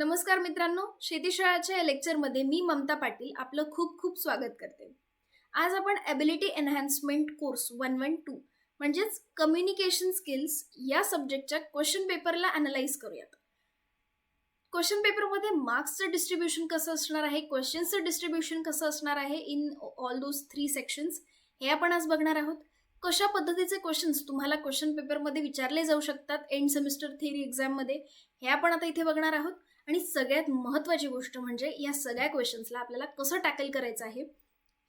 नमस्कार मित्रांनो, शेतीशाळाच्या या लेक्चरमध्ये मी ममता पाटील आपलं खूप खूप स्वागत करते. आज आपण एबिलिटी एनहान्समेंट कोर्स 112 म्हणजेच कम्युनिकेशन स्किल्स या सब्जेक्टच्या क्वेश्चन पेपरला अनालाइज करूयात. क्वेश्चन पेपरमध्ये मार्क्सचं डिस्ट्रीब्युशन कसं असणार आहे, क्वेश्चन्सचं डिस्ट्रीब्युशन कसं असणार आहे इन ऑल दोज 3 सेक्शन्स हे आपण आज बघणार आहोत. कशा पद्धतीचे क्वेश्चन्स तुम्हाला क्वेश्चन पेपरमध्ये विचारले जाऊ शकतात एंड सेमिस्टर थिअरी एक्झाममध्ये हे आपण आता इथे बघणार आहोत. आणि सगळ्यात महत्त्वाची गोष्ट म्हणजे या सगळ्या क्वेश्चन्सला आपल्याला कसं टॅकल करायचं आहे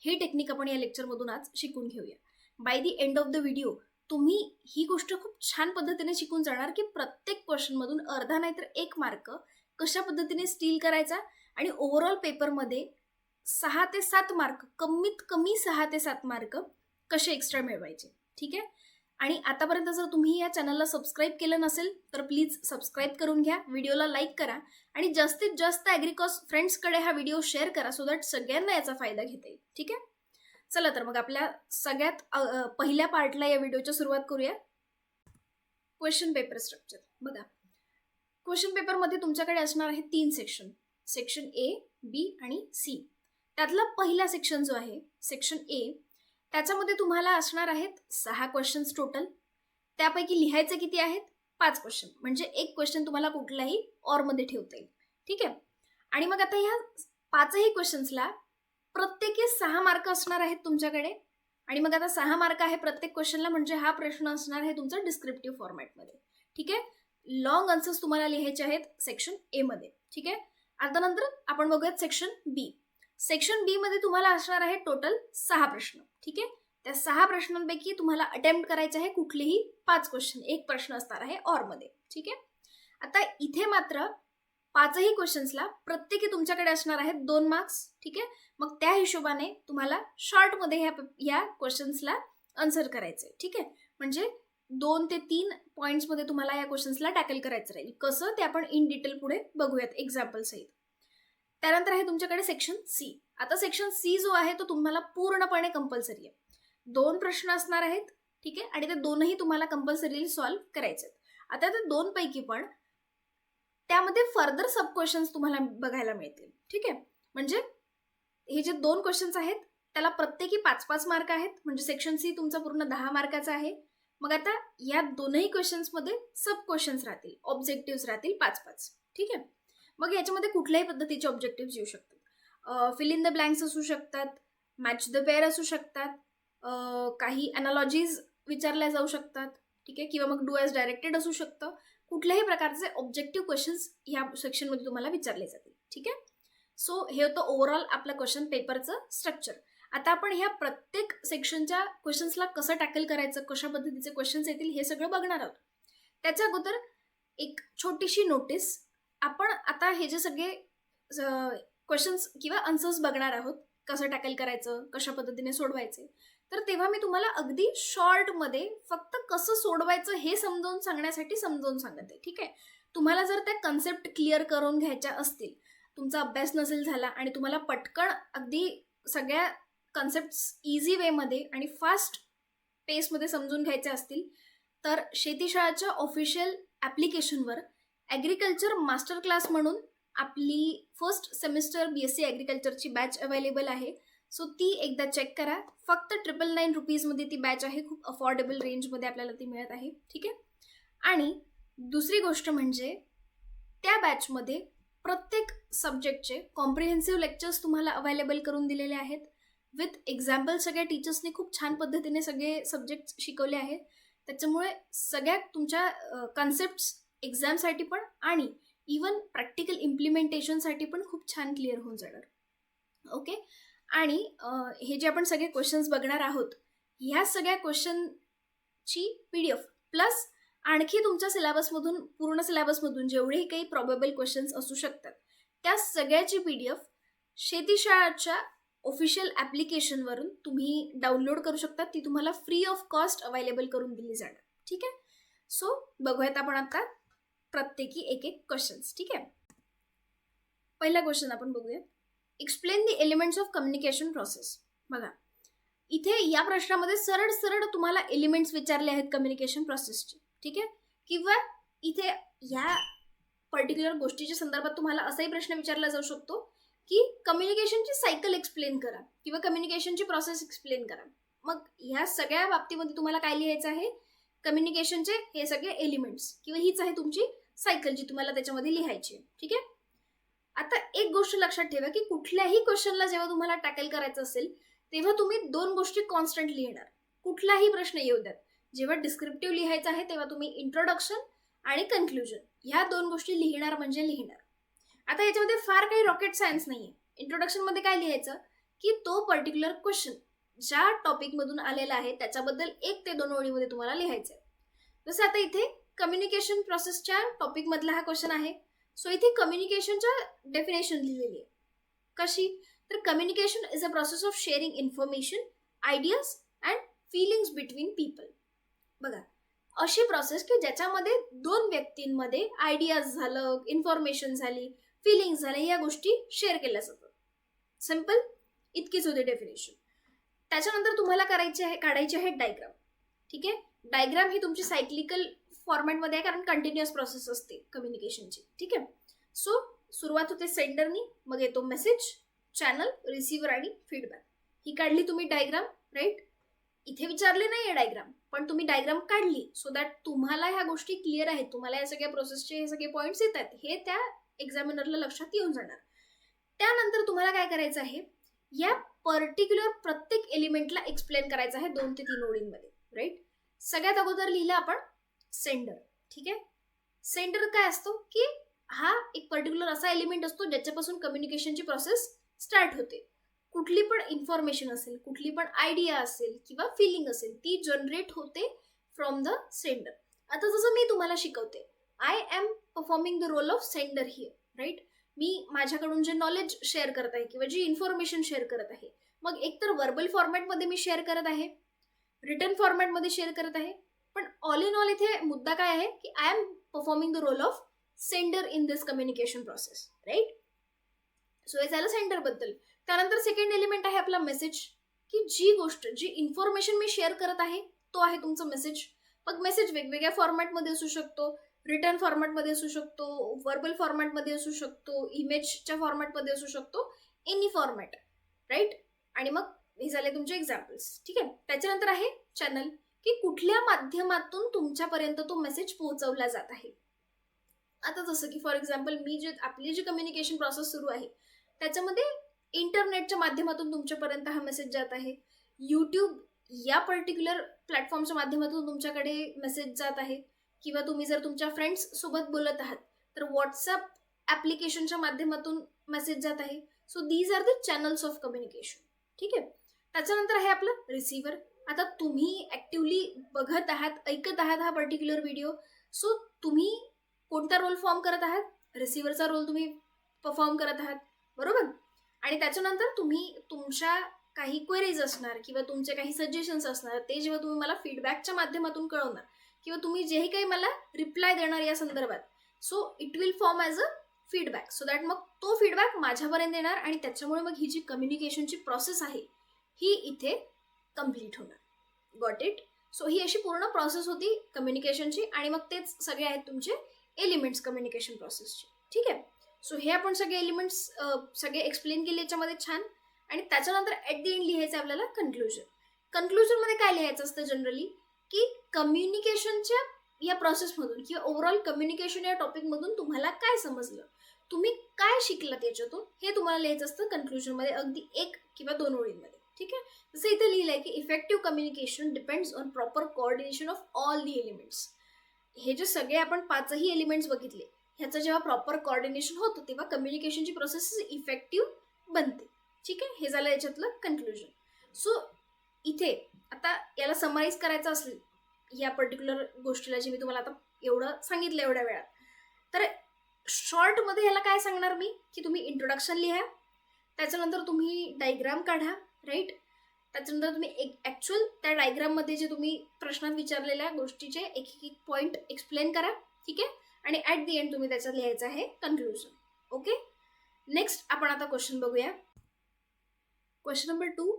हे टेक्निक आपण या लेक्चरमधून आज शिकून घेऊया. By the end of the video तुम्ही ही गोष्ट खूप छान पद्धतीने शिकून जाणार की प्रत्येक क्वेश्चनमधून अर्धा नाहीतर 1 मार्क कशा पद्धतीने स्टील करायचा आणि ओव्हरऑल पेपरमध्ये 6 ते 7 मार्क कमीत कमी 6 ते 7 मार्क कसे एक्स्ट्रा मिळवायचे. ठीक आहे. आणि आतापर्यंत जर तुम्ही या चॅनलला सबस्क्राईब केलं नसेल तर प्लीज सबस्क्राईब करून घ्या, व्हिडिओला लाईक करा आणि जास्तीत जास्त ॲग्रिकॉस फ्रेंड्सकडे हा व्हिडिओ शेअर करा सो दॅट सगळ्यांना याचा फायदा घेता येईल. ठीक आहे. चला तर मग आपल्या सगळ्यात पहिल्या पार्टला या व्हिडिओची सुरुवात करूया. क्वेश्चन पेपर स्ट्रक्चर बघा. क्वेश्चन पेपरमध्ये तुमच्याकडे असणार आहे 3 सेक्शन, सेक्शन ए, बी आणि सी. त्यातला पहिला सेक्शन जो आहे सेक्शन ए, त्याच्यामध्ये तुम्हाला असणार आहेत 6 क्वेश्चन्स टोटल. त्यापैकी लिहायचे किती आहेत? 5 क्वेश्चन, म्हणजे 1 क्वेश्चन तुम्हाला कुठल्याही ऑरमध्ये ठेवता येईल. ठीक आहे. आणि मग आता ह्या 5ही क्वेश्चन्सला प्रत्येकी 6 मार्क असणार आहेत तुमच्याकडे. आणि मग आता 6 मार्क आहे प्रत्येक क्वेश्चनला, म्हणजे हा प्रश्न असणार आहे तुमचा डिस्क्रिप्टिव्ह फॉर्मॅटमध्ये. ठीक आहे. लॉंग आन्सर्स तुम्हाला लिहायचे आहेत सेक्शन ए मध्ये. ठीक आहे. आता नंतर आपण बघूयात सेक्शन बी. सेक्शन बी मध्ये तुम्हाला असणार आहे टोटल 6 प्रश्न. ठीक आहे. त्या 6 प्रश्नांपैकी तुम्हाला अटेम्प्ट करायचे आहे कुठलेही 5 क्वेश्चन, 1 प्रश्न असणार आहे ऑरमध्ये. ठीक आहे. आता इथे मात्र 5ही क्वेश्चन्सला प्रत्येकी तुमच्याकडे असणार आहेत 2 मार्क्स. ठीक आहे. मग त्या हिशोबाने तुम्हाला शॉर्टमध्ये ह्या क्वेश्चन्सला आन्सर करायचे. ठीक आहे. म्हणजे 2 ते 3 पॉईंट्समध्ये तुम्हाला या क्वेश्चन्सला टॅकल करायचं राहील. कसं ते आपण इन डिटेल पुढे बघूयात एक्झाम्पल सहित. त्यानंतर आहे तुमच्याकडे सेक्शन सी. आता सेक्शन सी जो आहे तो तुम्हाला पूर्णपणे कंपल्सरी आहे. 2 प्रश्न असणार आहेत. ठीक आहे. आणि ते दोनही तुम्हाला कंपल्सरी सॉल्व्ह करायचे आहेत. आता ते 2 पैकी पण त्यामध्ये फर्दर सब क्वेश्चन्स तुम्हाला बघायला मिळतील. ठीक आहे. म्हणजे हे जे 2 क्वेश्चन्स आहेत त्याला प्रत्येकी 5-5 मार्क आहेत, म्हणजे सेक्शन सी तुमचा पूर्ण 10 मार्काचा आहे. मग आता या दोनही क्वेश्चन्समध्ये सब क्वेश्चन्स राहतील, ऑब्जेक्टिव्ह राहतील 5-5. ठीक आहे. मग याच्यामध्ये कुठल्याही पद्धतीचे ऑब्जेक्टिव्ह येऊ शकतात. फिल इन द ब्लँक्स असू शकतात, मॅच द पेअर असू शकतात, काही अनालॉजीज विचारल्या जाऊ शकतात. ठीक आहे. किंवा मग डू ॲज डायरेक्टेड असू शकतं. कुठल्याही प्रकारचे ऑब्जेक्टिव्ह क्वेश्चन्स ह्या सेक्शनमध्ये तुम्हाला विचारले जातील. ठीक आहे. सो हे होतं ओव्हरऑल आपलं क्वेश्चन पेपरचं स्ट्रक्चर. आता आपण ह्या प्रत्येक सेक्शनच्या क्वेश्चन्सला कसं टॅकल करायचं, कशा पद्धतीचे क्वेश्चन्स येतील हे सगळं बघणार आहोत. त्याच्या अगोदर एक छोटीशी नोटीस. आपण आता हे जे सगळे क्वेश्चन्स किंवा आन्सर्स बघणार आहोत, कसं टॅकल करायचं, कशा पद्धतीने सोडवायचे, तर तेव्हा मी तुम्हाला अगदी शॉर्टमध्ये फक्त कसं सोडवायचं हे समजावून सांगण्यासाठी समजावून सांगते. ठीक आहे. तुम्हाला जर त्या कन्सेप्ट क्लिअर करून घ्यायच्या असतील, तुमचा अभ्यास नसेल झाला आणि तुम्हाला पटकन अगदी सगळ्या कन्सेप्ट्स इझी वेमध्ये आणि फास्ट पेसमध्ये समजून घ्यायचे असतील तर शेतीशाळाच्या ऑफिशियल ॲप्लिकेशनवर ॲग्रिकल्चर मास्टर क्लास म्हणून आपली फर्स्ट सेमिस्टर BSc ॲग्रिकल्चरची बॅच अवेलेबल आहे. सो ती एकदा चेक करा. फक्त 999 रुपीजमध्ये ती बॅच आहे. खूप अफोर्डेबल रेंजमध्ये आपल्याला ती मिळत आहे. ठीक आहे. आणि दुसरी गोष्ट म्हणजे त्या बॅचमध्ये प्रत्येक सब्जेक्टचे कॉम्प्रिहेन्सिव्ह लेक्चर्स तुम्हाला अवेलेबल करून दिलेले आहेत विथ एक्झाम्पल. सगळ्या टीचर्सने खूप छान पद्धतीने सगळे सब्जेक्ट्स शिकवले आहेत. त्याच्यामुळे सगळ्या तुमच्या कन्सेप्ट्स एक्झामसाठी पण आणि इवन प्रॅक्टिकल इम्प्लिमेंटेशनसाठी पण खूप छान क्लिअर होऊन जाणार. ओके. आणि हे जे आपण सगळे क्वेश्चन्स बघणार आहोत ह्या सगळ्या क्वेश्चनची PDF प्लस आणखी तुमच्या सिलेबसमधून, पूर्ण सिलेबसमधून जेवढेही काही प्रॉबेबल क्वेश्चन्स असू शकतात त्या सगळ्याची PDF शेतीशाळाच्या ऑफिशियल ॲप्लिकेशनवरून तुम्ही डाउनलोड करू शकता. ती तुम्हाला फ्री ऑफ कॉस्ट अवेलेबल करून दिली जाणार. ठीक आहे. सो बघूयात आपण आता प्रत्येकी एक क्वेश्चन्स. ठीक आहे. पहिला क्वेश्चन आपण बघूया. Explain the elements of communication process. बघा इथे या प्रश्नामध्ये सरळ सरळ तुम्हाला एलिमेंट्स विचारले आहेत कम्युनिकेशन प्रोसेसचे. ठीक आहे. किंवा इथे या पर्टिक्युलर गोष्टीच्या संदर्भात तुम्हाला असाही प्रश्न विचारला जाऊ शकतो की कम्युनिकेशनची सायकल एक्सप्लेन करा किंवा कम्युनिकेशनची प्रोसेस एक्सप्लेन करा. मग ह्या सगळ्या बाबतीमध्ये तुम्हाला काय लिहायचं आहे, कम्युनिकेशनचे हे सगळे एलिमेंट्स किंवा हीच आहे तुमची सायकल जी तुम्हाला त्याच्यामध्ये लिहायची आहे. ठीक आहे. आता एक गोष्ट लक्षात ठेवा की कुठल्याही क्वेश्चनला जेव्हा तुम्हाला टॅकल करायचं असेल तेव्हा तुम्ही 2 गोष्टी कॉन्स्टंट लिहिणार. कुठलाही प्रश्न येऊ द्यात, जेव्हा डिस्क्रिप्टिव्ह लिहायचं आहे तेव्हा तुम्ही इंट्रोडक्शन आणि कन्क्लुजन ह्या 2 गोष्टी लिहिणार म्हणजे लिहिणार. आता याच्यामध्ये फार काही रॉकेट सायन्स नाहीये. इंट्रोडक्शन मध्ये काय लिहायचं की तो पर्टिक्युलर क्वेश्चन ज्या टॉपिक मधून आलेला आहे त्याच्याबद्दल 1 ते 2 ओळीमध्ये तुम्हाला लिहायचं आहे. जसं आता इथे कम्युनिकेशन प्रोसेसच्या टॉपिक मधला हा क्वेश्चन आहे. सो इथे कम्युनिकेशनच्या डेफिनेशन लिहिलेली आहे. कशी, तर communication is a process of sharing information, ideas and feelings between people. बघा, अशी प्रोसेस की ज्याच्यामध्ये 2 व्यक्तींमध्ये आयडियाज झालं, इन्फॉर्मेशन झाली, फिलिंग्स झाले, या गोष्टी शेअर केल्या जातात. सिम्पल, इतकीच होती डेफिनेशन. त्याच्यानंतर तुम्हाला काढायची आहे डायग्राम. ठीक आहे. डायग्राम ही तुमची सायक्लिकल फॉर्मॅटमध्ये आहे कारण कंटिन्युअस प्रोसेस असते कम्युनिकेशनची. ठीक आहे. सो सुरुवात होते सेंडरनी, मग येतो मेसेज, चॅनल, रिसिव्हर आणि फीडबॅक. ही काढली तुम्ही डायग्राम, राईट. इथे विचारले नाहीये डायग्राम, पण तुम्ही डायग्राम काढली सो दॅट तुम्हाला ह्या गोष्टी क्लिअर आहेत, तुम्हाला या सगळ्या प्रोसेसचे हे सगळे पॉईंट्स येत आहेत हे त्या एक्झामिनरला लक्षात येऊन जाणार. त्यानंतर तुम्हाला काय करायचं आहे, या पर्टिक्युलर प्रत्येक एलिमेंटला एक्सप्लेन करायचं आहे 2 ते 3 ओळींमध्ये, राईट. सगळ्यात अगोदर लिहिलं आपण सेंडर. ठीक आहे. सेंडर काय असतो की हा एक पर्टिक्युलर असा एलिमेंट असतो ज्याच्यापासून कम्युनिकेशनची प्रोसेस स्टार्ट होते. कुठली पण इन्फॉर्मेशन असेल, कुठली पण आयडिया असेल किंवा फिलिंग असेल, ती जनरेट होते फ्रॉम द सेंडर. आता जसं मी तुम्हाला शिकवते, I am performing the role of sender here, right. मी माझ्याकडून जे नॉलेज शेअर करत आहे किंवा जी इन्फॉर्मेशन शेअर करत आहे, मग एकतर व्हर्बल फॉर्मॅटमध्ये मी शेअर करत आहे, रिटन फॉर्मॅटमध्ये शेअर करत आहे, पण ऑल इन ऑल इथे मुद्दा काय आहे की I am performing the role of sender in this communication process, right. So हे झालं सेंडर बद्दल. त्यानंतर सेकंड एलिमेंट आहे आपला मेसेज, की जी गोष्ट, जी इन्फॉर्मेशन मी शेअर करत आहे तो आहे तुमचं मेसेज. मग मेसेज वेगवेगळ्या फॉर्मॅटमध्ये असू शकतो, रिटर्न फॉर्मॅटमध्ये असू शकतो, व्हर्बल फॉर्मॅटमध्ये असू शकतो, इमेजच्या फॉर्मॅटमध्ये असू शकतो, एनी फॉर्मॅट, राईट. आणि मग हे झाले तुमचे एक्झाम्पल्स. ठीक आहे. त्याच्यानंतर आहे चॅनल, की कुठल्या माध्यमातून तुमच्यापर्यंत तो मेसेज पोहोचवला जात आहे. आता जसं की फॉर एक्झाम्पल आपली जी कम्युनिकेशन प्रोसेस सुरू आहे त्याच्यामध्ये इंटरनेटच्या माध्यमातून तुमच्यापर्यंत हा मेसेज जात आहे, यूट्यूब या पर्टिक्युलर प्लॅटफॉर्मच्या माध्यमातून तुमच्याकडे मेसेज जात आहे, किंवा तुम्ही जर तुमच्या फ्रेंड्स सोबत बोलत आहात तर व्हॉट्सअप ॲप्लिकेशनच्या माध्यमातून मेसेज जात आहे. So these are the channels of communication. ठीक आहे. त्याच्यानंतर आहे आपलं रिसिव्हर. आता तुम्ही ॲक्टिव्हली बघत आहात, ऐकत आहात हा पर्टिक्युलर व्हिडिओ, सो तुम्ही कोणता रोल फॉर्म करत आहात, रिसिव्हरचा रोल तुम्ही परफॉर्म करत आहात, बरोबर. आणि त्याच्यानंतर तुम्ही तुमच्या काही क्वेरीज असणार किंवा तुमचे काही सजेशन्स असणार, ते जेव्हा तुम्ही मला फीडबॅकच्या माध्यमातून कळवणार किंवा तुम्ही जेही काही मला रिप्लाय देणार या संदर्भात, so it will form as a feedback, so that मग तो फीडबॅक माझ्यापर्यंत येणार आणि त्याच्यामुळे मग ही जी कम्युनिकेशनची प्रोसेस आहे ही इथे कम्प्लीट होणार. Got it. सो ही अशी पूर्ण प्रोसेस होती कम्युनिकेशनची आणि मग तेच सगळे आहेत तुमचे एलिमेंट्स कम्युनिकेशन प्रोसेसचे. ठीक आहे. सो हे आपण सगळे एलिमेंट्स सगळे एक्सप्लेन केले याच्यामध्ये छान. आणि त्याच्यानंतर ॲट द एंड लिहायचं आपल्याला कन्क्लुजन. कन्क्लुजनमध्ये काय लिहायचं असतं जनरली, की कम्युनिकेशनच्या या प्रोसेसमधून किंवा ओव्हरऑल कम्युनिकेशन या टॉपिकमधून तुम्हाला काय समजलं, तुम्ही काय शिकलात याच्यातून, हे तुम्हाला लिहायचं असतं कन्क्लुजनमध्ये, अगदी 1 किंवा 2 ओळींमध्ये. ठीक आहे. जसं इथे लिहिलंय की effective communication depends on proper coordination of all the elements. हे जे सगळे आपण 5ही एलिमेंट्स बघितले, ह्याचं जेव्हा प्रॉपर कोऑर्डिनेशन होतं तेव्हा कम्युनिकेशनची प्रोसेस इफेक्टिव्ह बनते. ठीक आहे. हे झालं याच्यातलं कन्क्लुजन. सो इथे आता याला समराईज करायचं असेल या पर्टिक्युलर गोष्टीला, जे मी तुम्हाला आता एवढं सांगितलं एवढ्या वेळात, तर शॉर्टमध्ये ह्याला काय सांगणार मी, की तुम्ही इंट्रोडक्शन लिहा, त्याच्यानंतर तुम्ही डायग्राम काढा, राईट. त्याच्यानंतर तुम्ही ॲक्च्युअल त्या डायग्राममध्ये जे तुम्ही प्रश्नात विचारलेल्या गोष्टीचे एक पॉईंट एक्सप्लेन करा. ठीक आहे. आणि ॲट दी एंड तुम्ही त्याच्यात लिहायचं आहे कन्क्लुजन. ओके. नेक्स्ट आपण आता क्वेश्चन बघूया. Question number 2,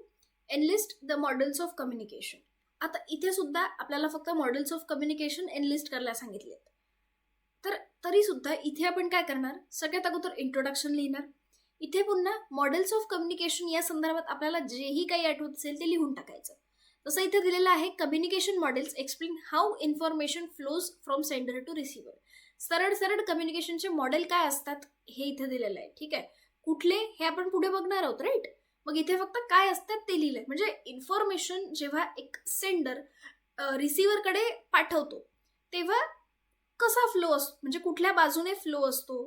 analyst the models of communication. आता इथे सुद्धा आपल्याला फक्त मॉडेल्स ऑफ कम्युनिकेशन एनलिस्ट करायला सांगितलेत. तर तरी सुद्धा इथे आपण काय करणार, सगळ्यात अगोदर इंट्रोडक्शन लिहिणार. इथे पुन्हा मॉडेल्स ऑफ कम्युनिकेशन या संदर्भात आपल्याला जेही काही आठवत असेल ते लिहून टाकायचं. जसं इथे दिलेलं आहे, communication models explain how information flows from sender to receiver. सरळ सरळ कम्युनिकेशनचे मॉडेल काय असतात हे इथे दिलेलं आहे. ठीक आहे, कुठले हे आपण पुढे बघणार आहोत, राईट. मग इथे फक्त काय असतात ते लिहिलंय. म्हणजे इन्फॉर्मेशन जेव्हा एक सेंडर रिसिव्हरकडे पाठवतो तेव्हा कसा फ्लो असतो, म्हणजे कुठल्या बाजूने फ्लो असतो,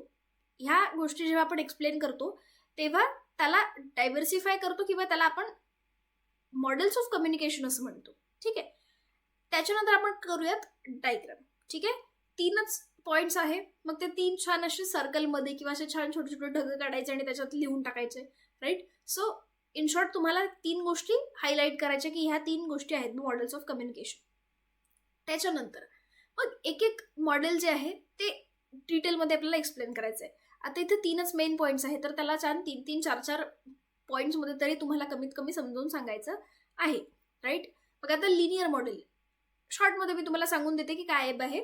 ह्या गोष्टी जेव्हा आपण एक्सप्लेन करतो तेव्हा त्याला डायव्हर्सिफाय करतो किंवा त्याला आपण मॉडेल्स ऑफ कम्युनिकेशन असं म्हणतो. ठीक आहे, त्याच्यानंतर आपण करूयात डायग्राम. ठीक आहे, 3च पॉइंट्स आहे. मग ते 3 छान असे सर्कलमध्ये किंवा असे छान छोटे छोटे ढग काढायचे आणि त्याच्यात लिहून टाकायचे, राईट. सो इन शॉर्ट तुम्हाला 3 गोष्टी हायलाईट करायच्या की ह्या 3 गोष्टी आहेत मॉडेल्स ऑफ कम्युनिकेशन. त्याच्यानंतर मग एक एक मॉडेल जे आहे ते डिटेलमध्ये आपल्याला एक्सप्लेन करायचं आहे. आता इथे 3च मेन पॉईंट्स आहेत, तर त्याला छान 3-3, 4-4 पॉईंट्समध्ये तरी तुम्हाला कमीत कमी समजावून सांगायचं आहे, राईट. मग आता लिनियर मॉडेल शॉर्टमध्ये मी तुम्हाला सांगून देते की काय आहे.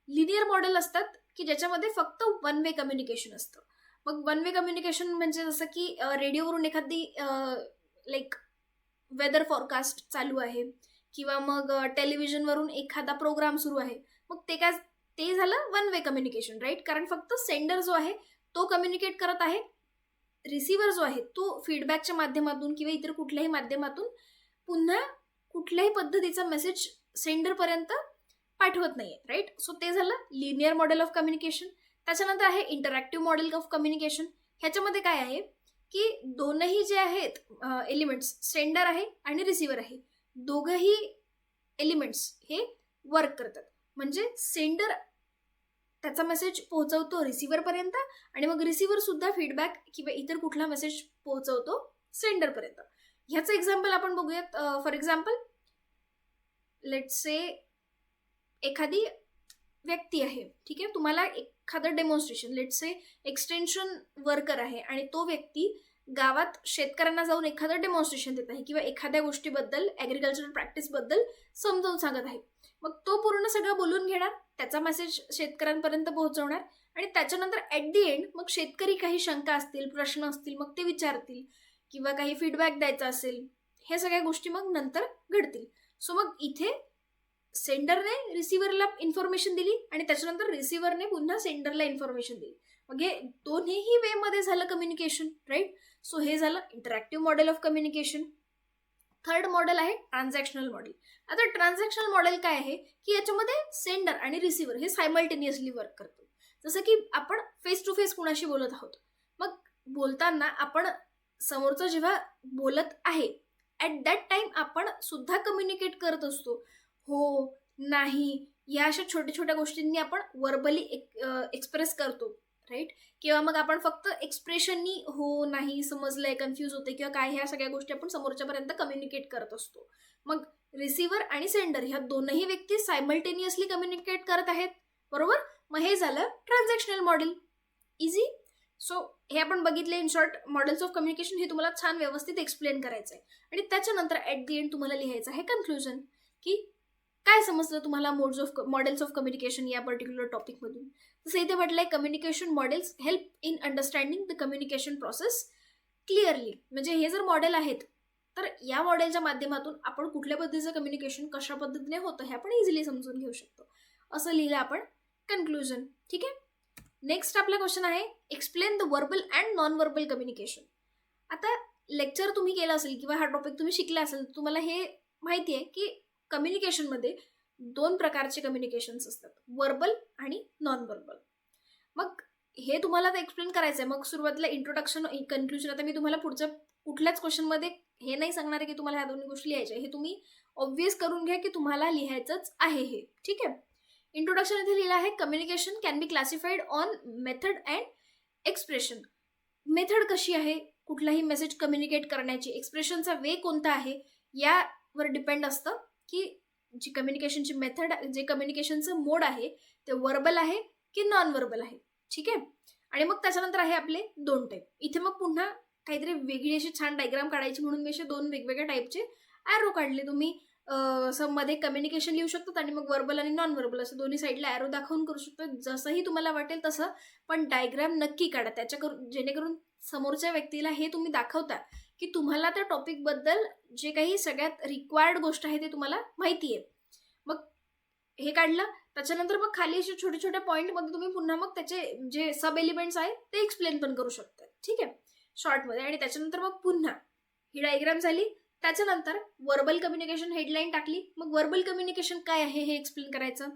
लिनियर मॉडेल असतात की ज्याच्यामध्ये फक्त वन वे कम्युनिकेशन असतं. मग वन वे कम्युनिकेशन म्हणजे जसं की रेडिओवरून एखादी लाईक वेदर फॉरकास्ट चालू आहे किंवा मग टेलिव्हिजनवरून एखादा प्रोग्राम सुरू आहे, मग ते झालं वन वे कम्युनिकेशन, राईट. कारण फक्त सेंडर जो आहे तो कम्युनिकेट करत आहे, रिसिव्हर जो आहे तो फीडबॅकच्या माध्यमातून किंवा इतर कुठल्याही माध्यमातून पुन्हा कुठल्याही पद्धतीचा मेसेज सेंडरपर्यंत पाठवत नाहीये, राईट. सो ते झालं लिनियर मॉडेल ऑफ कम्युनिकेशन. त्याच्यानंतर आहे इंटरॅक्टिव्ह मॉडेल ऑफ कम्युनिकेशन. ह्याच्यामध्ये काय आहे की दोनही जे आहेत एलिमेंट्स, सेंडर आहे आणि रिसिव्हर आहे, दोघंही एलिमेंट्स हे वर्क करतात. म्हणजे सेंडर त्याचा मेसेज पोहोचवतो रिसिव्हरपर्यंत आणि मग रिसिव्हर सुद्धा फीडबॅक किंवा इतर कुठला मेसेज पोहोचवतो सेंडरपर्यंत. ह्याचं एक्झाम्पल आपण बघूयात. फॉर एक्झाम्पल लेट्स से एखादी व्यक्ती आहे, ठीक आहे, तुम्हाला एखादं demonstration, let's say extension worker आहे आणि तो व्यक्ती गावात शेतकऱ्यांना जाऊन एखादं डेमॉन्स्ट्रेशन देत आहे किंवा एखाद्या गोष्टीबद्दल, ॲग्रिकल्चरल प्रॅक्टिसबद्दल समजावून सांगत आहे. मग तो पूर्ण सगळं बोलून घेणार, त्याचा मेसेज शेतकऱ्यांपर्यंत पोहोचवणार आणि त्याच्यानंतर ॲट दी एंड मग शेतकरी काही शंका असतील, प्रश्न असतील, मग ते विचारतील किंवा काही फीडबॅक द्यायचा असेल, हे सगळ्या गोष्टी मग नंतर घडतील. सो मग इथे सेंडरने रिसिव्हरला इन्फॉर्मेशन दिली आणि त्याच्यानंतर रिसिव्हरने पुन्हा सेंडरला इन्फॉर्मेशन दिली. मग हे दोन्ही वेमध्ये झालं कम्युनिकेशन, राईट. सो हे झालं interactive model of communication. Third model आहे ट्रान्झॅक्शनल मॉडेल. आता ट्रान्झॅक्शनल मॉडेल काय आहे की याच्यामध्ये सेंडर आणि रिसिव्हर हे सायमल्टेनियसली वर्क करतो. जसं की आपण फेस टू फेस कुणाशी बोलत आहोत, मग बोलताना आपण समोरचं जेव्हा बोलत आहे ॲट दॅट टाइम आपण सुद्धा कम्युनिकेट करत असतो, हो, नाही, या अशा छोट्या छोट्या गोष्टींनी आपण वर्बली एक्सप्रेस करतो, राईट. किंवा मग आपण फक्त एक्सप्रेशननी हो, नाही, समजलंय, कन्फ्यूज होते किंवा काय, ह्या सगळ्या गोष्टी आपण समोरच्यापर्यंत कम्युनिकेट करत असतो. मग रिसिव्हर आणि सेंडर ह्या दोनही व्यक्ती सायमल्टेनियसली कम्युनिकेट करत आहेत, बरोबर. मग हे झालं ट्रान्झॅक्शनल मॉडेल. इझी. सो हे आपण बघितले in short models of communication. हे तुम्हाला छान व्यवस्थित एक्सप्लेन करायचं आहे आणि त्याच्यानंतर ॲट दी एंड तुम्हाला लिहायचं आहे कन्क्लुजन की काय समजलं तुम्हाला मॉडेल्स ऑफ कम्युनिकेशन या पर्टिक्युलर टॉपिकमधून. जसं इथे म्हटलंय, communication models help in understanding the communication process clearly. म्हणजे हे जर मॉडेल आहेत तर या मॉडेलच्या माध्यमातून आपण कुठल्या पद्धतीचं कम्युनिकेशन कशा पद्धतीने होतं हे आपण इझिली समजून घेऊ शकतो. असं लिहिलं आपण कन्क्लुजन. ठीक आहे, नेक्स्ट आपला क्वेश्चन आहे explain the verbal and non verbal communication. आता लेक्चर तुम्ही केलं असेल किंवा हा टॉपिक तुम्ही शिकला असेल, तुम्हाला हे माहिती आहे की कम्युनिकेशनमध्ये 2 प्रकारचे कम्युनिकेशन्स असतात, वर्बल आणि नॉन वर्बल. मग हे तुम्हाला आता एक्सप्लेन करायचं आहे. मग सुरुवातीला इंट्रोडक्शन, कन्क्लुजन. आता मी तुम्हाला पुढच्या कुठल्याच क्वेश्चनमध्ये हे नाही सांगणार आहे की तुम्हाला ह्या दोन्ही गोष्टी लिहायच्या, हे तुम्ही ऑब्व्हियस करून घ्या की तुम्हाला लिहायचंच आहे हे. ठीक आहे, इंट्रोडक्शन इथे लिहिलं आहे, communication can be classified on method and expression. Method कशी आहे कुठलाही मेसेज कम्युनिकेट करण्याची, एक्सप्रेशनचा वे कोणता आहे यावर डिपेंड असतं की जी कम्युनिकेशनची मेथड, जे कम्युनिकेशनचं मोड आहे ते वर्बल आहे की नॉन वर्बल आहे. ठीक आहे, आणि मग त्याच्यानंतर आहे आपले 2 टाईप. इथे मग पुन्हा काहीतरी वेगळी अशी छान डायग्राम काढायची म्हणून मी असे 2 वेगवेगळ्या टाईपचे ॲरो काढले. तुम्ही असं मध्ये कम्युनिकेशन लिहू शकतात आणि मग वर्बल आणि नॉन वर्बल असं दोन्ही साईडला ॲरो दाखवून करू शकतात. जसंही तुम्हाला वाटेल तसं, पण डायग्राम नक्की काढा जेणेकरून समोरच्या व्यक्तीला हे तुम्ही दाखवता की तुम्हाला त्या टॉपिकबद्दल जे काही सगळ्यात रिक्वायर्ड गोष्ट आहे ते तुम्हाला माहिती आहे. मग हे काढलं, त्याच्यानंतर मग खाली असे छोट्या छोट्या पॉईंटमध्ये तुम्ही पुन्हा मग त्याचे जे सब एलिमेंट्स आहेत ते एक्सप्लेन पण करू शकता. ठीक आहे, शॉर्टमध्ये. आणि त्याच्यानंतर मग पुन्हा ही डायग्राम झाली. त्याच्यानंतर वर्बल कम्युनिकेशन हेडलाईन टाकली. मग वर्बल कम्युनिकेशन काय आहे हे एक्सप्लेन करायचं.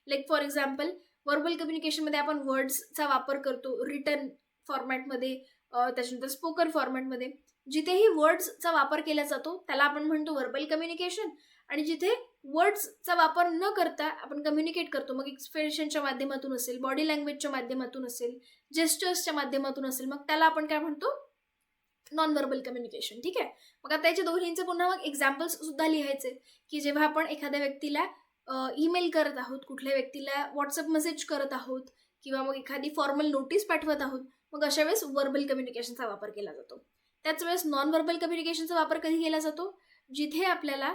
लाईक फॉर एक्झाम्पल, वर्बल कम्युनिकेशनमध्ये आपण वर्ड्सचा वापर करतो रिटन फॉर्मॅटमध्ये, त्याच्यानंतर स्पोकन फॉर्मॅटमध्ये. जिथेही वर्ड्सचा वापर केला जातो त्याला आपण म्हणतो वर्बल कम्युनिकेशन. आणि जिथे वर्ड्सचा वापर न करता आपण कम्युनिकेट करतो, मग एक्सप्रेशनच्या माध्यमातून असेल, बॉडी लँग्वेजच्या माध्यमातून असेल, जेस्चर्सच्या माध्यमातून असेल, मग त्याला आपण काय म्हणतो, नॉन वर्बल कम्युनिकेशन. ठीक आहे. मग आता याचे दोन्हींचे पुन्हा मग एक्झाम्पल्स सुद्धा लिहायचे की जेव्हा आपण एखाद्या व्यक्तीला ईमेल करत आहोत, कुठल्या व्यक्तीला व्हॉट्सअप मेसेज करत आहोत, किंवा मग एखादी फॉर्मल नोटीस पाठवत आहोत, मग अशा वेळेस वर्बल कम्युनिकेशनचा वापर केला जातो. त्याच वेळेस नॉन वर्बल कम्युनिकेशनचा वापर कधी केला जातो, जिथे आपल्याला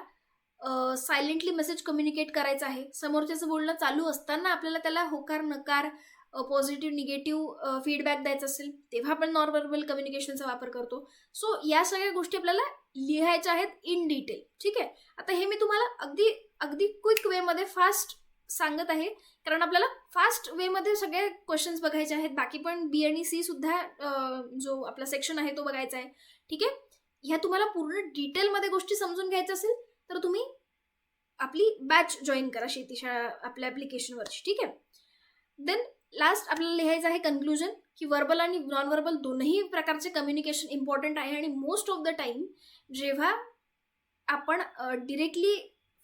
सायलेंटली मेसेज कम्युनिकेट करायचा आहे. समोरच्याचं बोलणं चालू असताना आपल्याला त्याला होकार नकार, पॉझिटिव्ह निगेटिव्ह फीडबॅक द्यायचा असेल, तेव्हा आपण नॉन वर्बल कम्युनिकेशनचा वापर करतो. सो या सगळ्या गोष्टी आपल्याला लिहायच्या आहेत इन डिटेल. ठीक आहे. आता हे मी तुम्हाला अगदी अगदी क्विक वेमध्ये फास्ट सांगत आहे, कारण आपल्याला फास्ट वेमध्ये सगळे क्वेश्चन्स बघायचे आहेत. बाकी पण बी आणि सी सुद्धा जो आपला सेक्शन आहे तो बघायचा आहे. ठीक आहे. ह्या तुम्हाला पूर्ण डिटेलमध्ये गोष्टी समजून घ्यायच्या असेल तर तुम्ही आपली बॅच जॉईन करा शेतीशाळा आपल्या ॲप्लिकेशनवरची. ठीक आहे. देन लास्ट आपल्याला लिहायचं आहे कन्क्लुजन, की वर्बल आणि नॉन वर्बल दोनही प्रकारचे कम्युनिकेशन इम्पॉर्टंट आहे. आणि मोस्ट ऑफ द टाइम जेव्हा आपण डिरेक्टली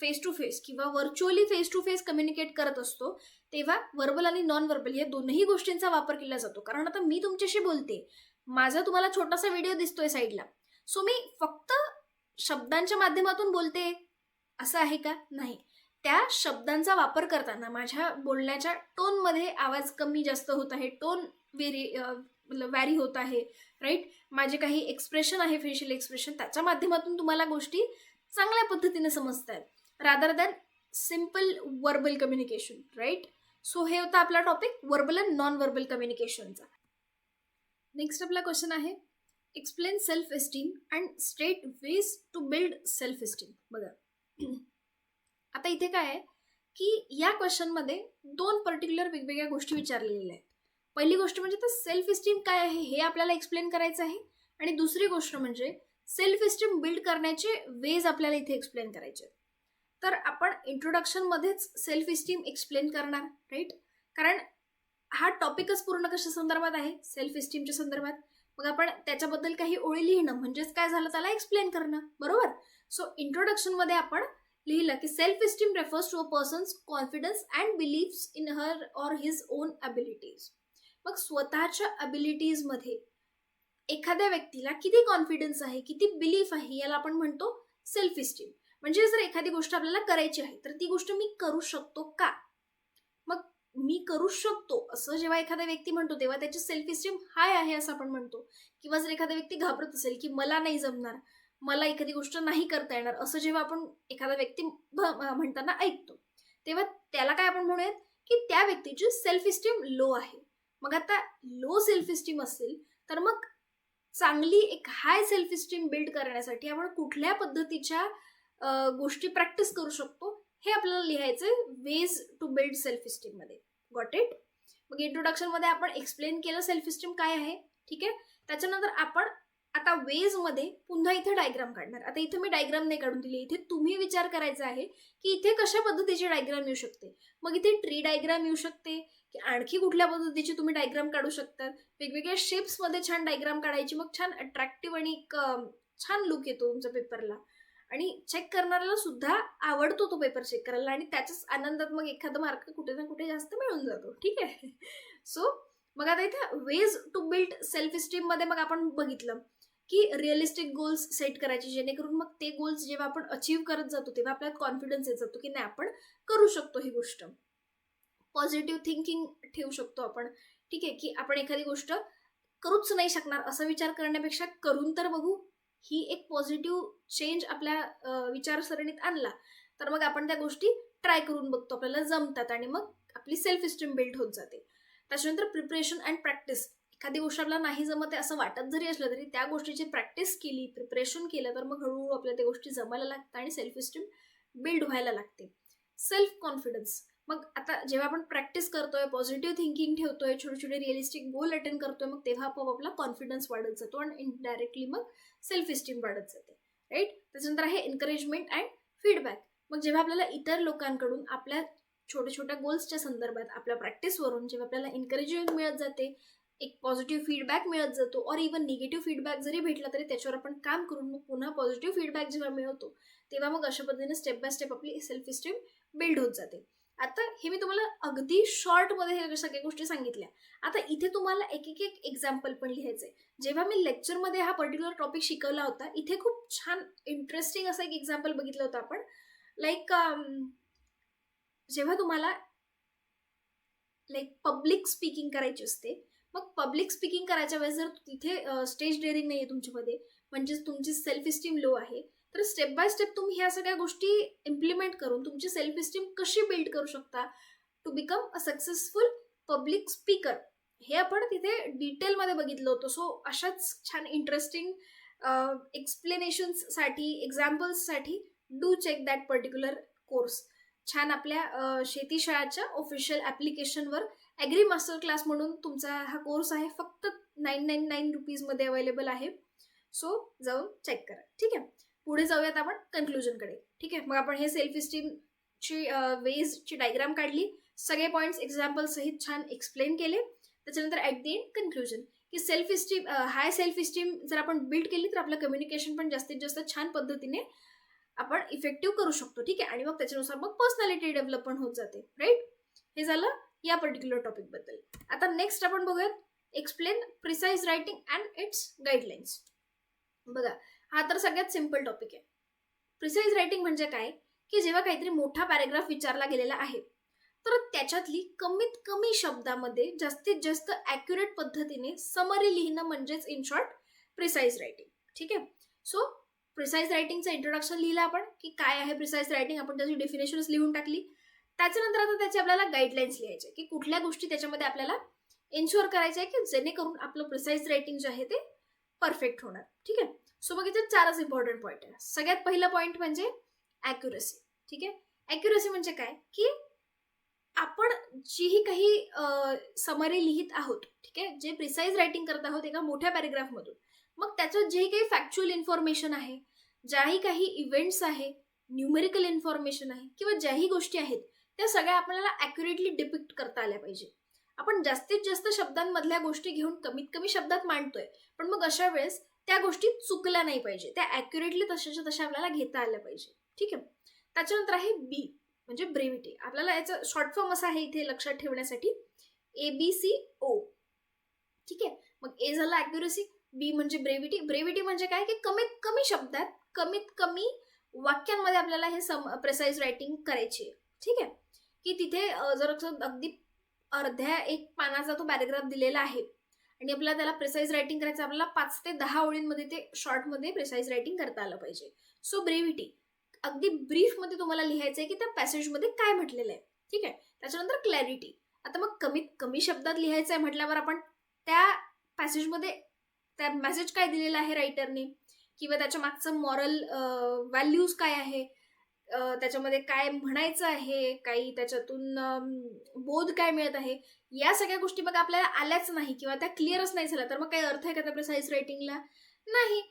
फेस टू फेस किंवा virtually face to face communicate करत असतो, तेव्हा वर्बल आणि नॉन वर्बल या दोनही गोष्टींचा वापर केला जातो. कारण आता मी तुमच्याशी बोलते, माझा तुम्हाला छोटासा व्हिडिओ दिसतोय साईडला, सो मी फक्त शब्दांच्या माध्यमातून बोलते असं आहे का? नाही. त्या शब्दांचा वापर करताना माझ्या बोलण्याच्या टोनमध्ये आवाज कमी जास्त होत आहे, टोन व्हॅरी होत आहे, राईट. माझे काही एक्सप्रेशन आहे, फेशियल एक्सप्रेशन, त्याच्या माध्यमातून तुम्हाला गोष्टी चांगल्या पद्धतीने समजत आहेत, rather than simple verbal communication, right. So हे होता आपला topic verbal and non verbal कम्युनिकेशनचा. नेक्स्ट आपला क्वेश्चन आहे, explain self esteem and state ways to build self esteem. बघा, आता इथे काय आहे की या क्वेश्चनमध्ये दोन पर्टिक्युलर वेगवेगळ्या गोष्टी विचारलेल्या आहेत. पहिली गोष्ट म्हणजे तर सेल्फ एस्टीम काय आहे हे आपल्याला एक्सप्लेन करायचं आहे, आणि दुसरी गोष्ट म्हणजे सेल्फ एस्टीम बिल्ड करण्याचे वेज आपल्याला इथे एक्सप्लेन करायचे. तर आपण इंट्रोडक्शनमध्येच सेल्फ एस्टीम एक्सप्लेन करणार, राईट. कारण हा टॉपिकच पूर्ण कशा संदर्भात आहे, सेल्फ एस्टीमच्या संदर्भात. मग आपण त्याच्याबद्दल काही ओळी लिहिणं म्हणजेच काय झालं, त्याला एक्सप्लेन करणं, बरोबर. सो इंट्रोडक्शनमध्ये आपण लिहिलं की self esteem refers to a person's confidence and believes in her or his own abilities. मग स्वतःच्या ॲबिलिटीजमध्ये एखाद्या व्यक्तीला किती कॉन्फिडन्स आहे, किती बिलीफ आहे, याला आपण म्हणतो सेल्फ एस्टीम. म्हणजे जर एखादी गोष्ट आपल्याला करायची आहे तर ती गोष्ट मी करू शकतो का. मग मी करू शकतो असं जेव्हा एखादा व्यक्ती म्हणतो तेव्हा त्याची सेल्फ एस्टीम हाय आहे असं आपण म्हणतो. किंवा जर एखादा व्यक्ती घाबरत असेल की मला नाही जमणार, मला एखादी गोष्ट नाही करता येणार, असं जेव्हा आपण एखादा व्यक्ती म्हणताना ऐकतो, तेव्हा त्याला काय आपण म्हणूयात की त्या व्यक्तीची सेल्फ एस्टीम लो आहे. मग आता लो सेल्फ एस्टीम असेल तर मग चांगली एक हाय सेल्फ एस्टीम बिल्ड करण्यासाठी आपण कुठल्या पद्धतीच्या गोष्टी प्रॅक्टिस करू शकतो हे आपल्याला लिहायचंय ways to build self esteem मध्ये. Got it. मग इंट्रोडक्शनमध्ये आपण एक्सप्लेन केलं सेल्फ एस्टीम काय आहे. ठीक आहे. त्याच्यानंतर आपण आता वेज मध्ये पुन्हा इथे डायग्राम काढणार. आता इथे मी डायग्राम नाही काढून दिली, इथे तुम्ही विचार करायचा आहे की इथे कशा पद्धतीची डायग्राम येऊ शकते. मग इथे ट्री डायग्राम येऊ शकते की आणखी कुठल्या पद्धतीची तुम्ही डायग्राम काढू शकतात. वेगवेगळ्या शेप्स मध्ये छान डायग्राम काढायची, मग छान अट्रॅक्टिव्ह आणि छान लुक येतो तुमच्या पेपरला. आणि चेक करणाऱ्याला सुद्धा आवडतो तो पेपर चेक करायला, आणि त्याच्याच आनंदात मग एखादा मार्क कुठे ना कुठे जास्त मिळून जातो. ठीक आहे. सो मग आता इथे ways to build self esteem मध्ये मग आपण बघितलं की रिअलिस्टिक गोल्स सेट करायचे, जेणेकरून मग ते गोल्स जेव्हा आपण अचीव्ह करत जातो तेव्हा आपल्याला कॉन्फिडन्स येत जातो की नाही आपण करू शकतो ही गोष्ट. पॉझिटिव्ह थिंकिंग ठेवू शकतो आपण. ठीक आहे. की आपण एखादी गोष्ट करूच नाही शकणार असा विचार करण्यापेक्षा करून तर बघू, ही एक पॉझिटिव्ह चेंज आपल्या विचारसरणीत आणला तर मग आपण त्या गोष्टी ट्राय करून बघतो, आपल्याला जमतात आणि मग आपली सेल्फ इस्टीम बिल्ड होत जाते. त्याच्यानंतर प्रिपरेशन अँड प्रॅक्टिस. एखादी गोष्ट आपल्याला नाही जमत आहे असं वाटत जरी असलं तरी त्या गोष्टीची प्रॅक्टिस केली, प्रिपरेशन केलं तर मग हळूहळू आपल्या त्या गोष्टी जमायला लागतात आणि सेल्फ इस्टीम बिल्ड व्हायला लागते. Self confidence. मग आता जेव्हा आपण प्रॅक्टिस करतोय, पॉझिटिव्ह थिंकिंग ठेवतोय, छोटे छोटे रिअलिस्टिक गोल अटेंड करतोय, मग तेव्हा आपोआप आपला कॉन्फिडन्स वाढत जातो आणि इनडायरेक्टली मग सेल्फ इस्टीम वाढत जाते. राईट. त्याच्यानंतर आहे एनकरेजमेंट अँड फीडबॅक. मग जेव्हा आपल्याला इतर लोकांकडून आपल्या छोट्या छोट्या गोल्सच्या संदर्भात आपल्या प्रॅक्टिसवरून जेव्हा आपल्याला एनकरेजमेंट मिळत जाते, एक पॉझिटिव्ह फीडबॅक मिळत जातो, और इव्हन निगेटिव्ह फीडबॅक जरी भेटला तरी त्याच्यावर आपण काम करून मग पुन्हा पॉझिटिव्ह फीडबॅक जेव्हा मिळवतो तेव्हा मग अशा पद्धतीने स्टेप बाय स्टेप आपली सेल्फ इस्टीम बिल्ड होत जाते. आता हे मी तुम्हाला अगदी शॉर्टमध्ये हे सगळ्या गोष्टी सांगितल्या. आता इथे तुम्हाला एक एक एक एक्झाम्पल पण लिहायचंय. जेव्हा मी लेक्चरमध्ये हा पर्टिक्युलर टॉपिक शिकवला होता इथे खूप छान इंटरेस्टिंग असं एक एक्झाम्पल बघितलं होतं आपण. लाईक जेव्हा तुम्हाला पब्लिक स्पीकिंग करायची असते, मग पब्लिक स्पीकिंग करायच्या वेळेस जर तिथे स्टेज डेअरिंग नाही आहे तुमच्यामध्ये, म्हणजेच तुमची सेल्फ इस्टीम लो आहे, तर स्टेप बाय स्टेप तुम्ही ह्या सगळ्या गोष्टी इम्प्लिमेंट करून तुमची सेल्फ इस्टीम कशी बिल्ड करू शकता to become a successful public speaker, हे आपण तिथे डिटेलमध्ये बघितलं होतं. सो अशाच छान इंटरेस्टिंग एक्सप्लेनेशन्ससाठी, एक्झाम्पल्ससाठी do check that particular course. छान आपल्या शेतीशाळाच्या ऑफिशियल ॲप्लिकेशनवर ॲग्री मास्टर क्लास म्हणून तुमचा हा कोर्स आहे, फक्त 999 रुपीजमध्ये अवेलेबल आहे. सो जाऊन चेक करा. ठीक आहे. पुढे जाऊयात आपण कन्क्लुजनकडे. ठीक आहे. मग आपण हे सेल्फ इस्टीमची वेजची डायग्राम काढली, सगळे पॉईंट्स एक्झाम्पल सहित छान एक्सप्लेन केले. त्याच्यानंतर ॲट दी एंड कन्क्लुजन की सेल्फ इस्टीम, हाय सेल्फ इस्टीम जर आपण बिल्ड केली तर आपलं कम्युनिकेशन पण जास्तीत जास्त छान पद्धतीने आपण इफेक्टिव्ह करू शकतो. ठीक आहे. आणि मग त्याच्यानुसार मग पर्सनॅलिटी डेव्हलपमेंट होत जाते. राईट. हे झालं या पर्टिक्युलर टॉपिक बद्दल. आता नेक्स्ट आपण बघूयात explain precise writing and it's guidelines. बघा, हा तर सगळ्यात सिम्पल टॉपिक आहे. प्रिसाइज रायटिंग म्हणजे काय की जेव्हा काहीतरी मोठा पॅराग्राफ विचारला गेलेला आहे तर त्याच्यातली कमीत कमी शब्दामध्ये जास्तीत जास्त ॲक्युरेट पद्धतीने समरी लिहिणं म्हणजेच इन शॉर्ट प्रिसाइज रायटिंग. ठीक आहे. सो प्रिसाइज रायटिंगचं इंट्रोडक्शन लिहिलं आपण की काय आहे प्रिसाइज रायटिंग, आपण त्याची डेफिनेशन्स लिहून टाकली. त्याच्यानंतर आता त्याचे आपल्याला गाईडलाईन्स लिहायचे की कुठल्या गोष्टी त्याच्यामध्ये आपल्याला इन्शुअर करायच्या आहे की जेणेकरून आपलं प्रिसाइज रायटिंग जे आहे ते परफेक्ट होणार. ठीक आहे. सो बघ इथे 4च इम्पॉर्टंट पॉईंट आहे. सगळ्यात पहिला पॉईंट म्हणजे ॲक्युरसी. ठीक आहे. ॲक्युरसी म्हणजे काय की आपण जीही काही समरी लिहित आहोत, ठीक आहे, जे प्रिसाइज रायटिंग करत आहोत एका मोठ्या पॅरेग्राफमधून, मग त्याच्यात जेही काही फॅक्च्युअल इन्फॉर्मेशन आहे, ज्याही काही इव्हेंट्स आहे, न्यूमेरिकल इन्फॉर्मेशन आहे किंवा ज्याही गोष्टी आहेत त्या सगळ्या आपल्याला ॲक्युरेटली डिपिक्ट करता आल्या पाहिजे. आपण जास्तीत जास्त शब्दांमधल्या गोष्टी घेऊन कमीत कमी शब्दात मांडतोय, पण मग अशा वेळेस त्या गोष्टी चुकल्या नाही पाहिजे, त्या ॲक्युरेटली तशाच्या तशा आपल्याला घेता आल्या पाहिजे. ठीक आहे. त्याच्यानंतर आहे बी म्हणजे ब्रेव्हिटी. आपल्याला याचं शॉर्ट फॉर्म असा आहे इथे लक्षात ठेवण्यासाठी, ABCO. ठीक आहे. मग ए झालं ॲक्युरसी, बी म्हणजे ब्रेव्हिटी. ब्रेव्हिटी म्हणजे काय की कमीत कमी शब्दात कमीत कमी वाक्यांमध्ये आपल्याला हे प्रिसाइज रायटिंग करायची आहे. ठीक आहे. की तिथे जर अगदी अर्ध्या एक पानाचा तो पॅरेग्राफ दिलेला आहे आणि आपल्याला त्याला प्रिसाइज रायटिंग करायचं, आपल्याला 5 ते 10 ओळींमध्ये ते शॉर्टमध्ये प्रिसाइज रायटिंग करता आलं पाहिजे. सो ब्रेव्हिटी, अगदी ब्रीफमध्ये तुम्हाला लिहायचं आहे की त्या पॅसेजमध्ये काय म्हटलेलं आहे. ठीक आहे. त्याच्यानंतर क्लॅरिटी. आता मग कमीत कमी शब्दात लिहायचं आहे म्हटल्यावर आपण त्या पॅसेजमध्ये त्या मेसेज काय दिलेला आहे रायटरने किंवा त्याच्या मागचं मॉरल व्हॅल्यूज काय आहे, त्याच्यामध्ये काय म्हणायचं आहे, काही त्याच्यातून बोध काय मिळत आहे, या सगळ्या गोष्टी मग आपल्याला आल्याच नाही किंवा त्या क्लिअरच नाही झाल्या तर मग काही अर्थ आहे का त्या प्रिसाइज रायटिंगला? नाही.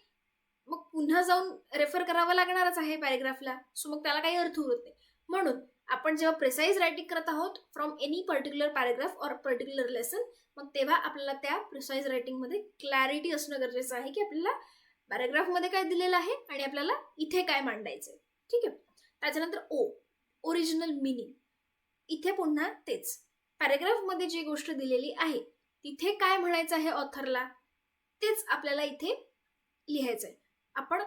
मग पुन्हा जाऊन रेफर करावं लागणारच आहे पॅरेग्राफला. सो मग त्याला काही अर्थ उरत नाही. म्हणून आपण जेव्हा प्रिसाइज रायटिंग करत आहोत from any particular paragraph or particular lesson, मग तेव्हा आपल्याला त्या प्रिसाइज रायटिंगमध्ये क्लॅरिटी असणं गरजेचं आहे की आपल्याला पॅरेग्राफमध्ये काय दिलेलं आहे आणि आपल्याला इथे काय मांडायचं आहे. ठीक आहे. त्याच्यानंतर ओरिजिनल मिनिंग. इथे पुन्हा तेच पॅरेग्राफमध्ये जी गोष्ट दिलेली आहे तिथे काय म्हणायचं आहे ऑथरला तेच आपल्याला इथे लिहायचं आहे. आपण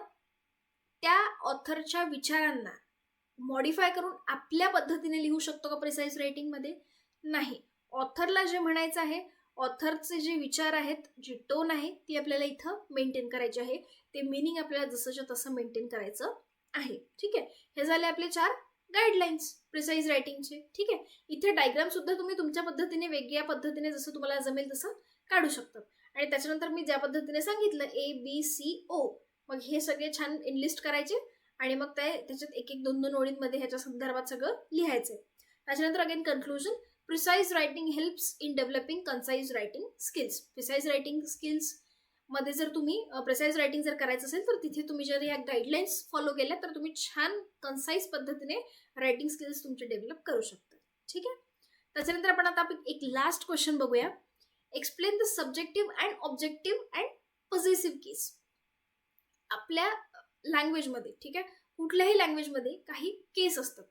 त्या ऑथरच्या विचारांना मॉडिफाय करून आपल्या पद्धतीने लिहू शकतो का प्रिसाइज रायटिंगमध्ये? नाही. ऑथरला जे म्हणायचं आहे, ऑथरचे जे विचार आहेत, जी टोन आहे ती आपल्याला इथं मेंटेन करायची आहे. ते मिनिंग आपल्याला जसंच्या तसं मेंटेन करायचं आहे. ठीक आहे. हे झाले आपले 4 गाईडलाईन्स प्रिसाईज रायटिंगचे. ठीक आहे, इथे डायग्राम सुद्धा तुम्ही तुमच्या पद्धतीने वेगळ्या पद्धतीने जसं तुम्हाला जमेल तसं काढू शकता. आणि त्याच्यानंतर मी ज्या पद्धतीने सांगितलं ABCO, मग हे सगळे छान इनलिस्ट करायचे आणि मग त्याच्यात एक एक 2-2 ओळींमध्ये ह्याच्या संदर्भात सगळं लिहायचंय. त्याच्यानंतर again conclusion, precise writing helps in developing concise writing skills. Precise writing skills मध्ये जर तुम्ही प्रिसाईज रायटिंग जर करायचं असेल तर तिथे तुम्ही जर या गाईडलाईन्स फॉलो केल्या तर तुम्ही छान कन्साईज पद्धतीने रायटिंग स्किल्स तुमचे डेव्हलप करू शकता. ठीक आहे, त्याच्यानंतर आपण आता एक लास्ट क्वेश्चन बघूया. Explain the subjective and objective and positive case. आपल्या लँग्वेजमध्ये, ठीक आहे, कुठल्याही लँग्वेजमध्ये काही केस असतात,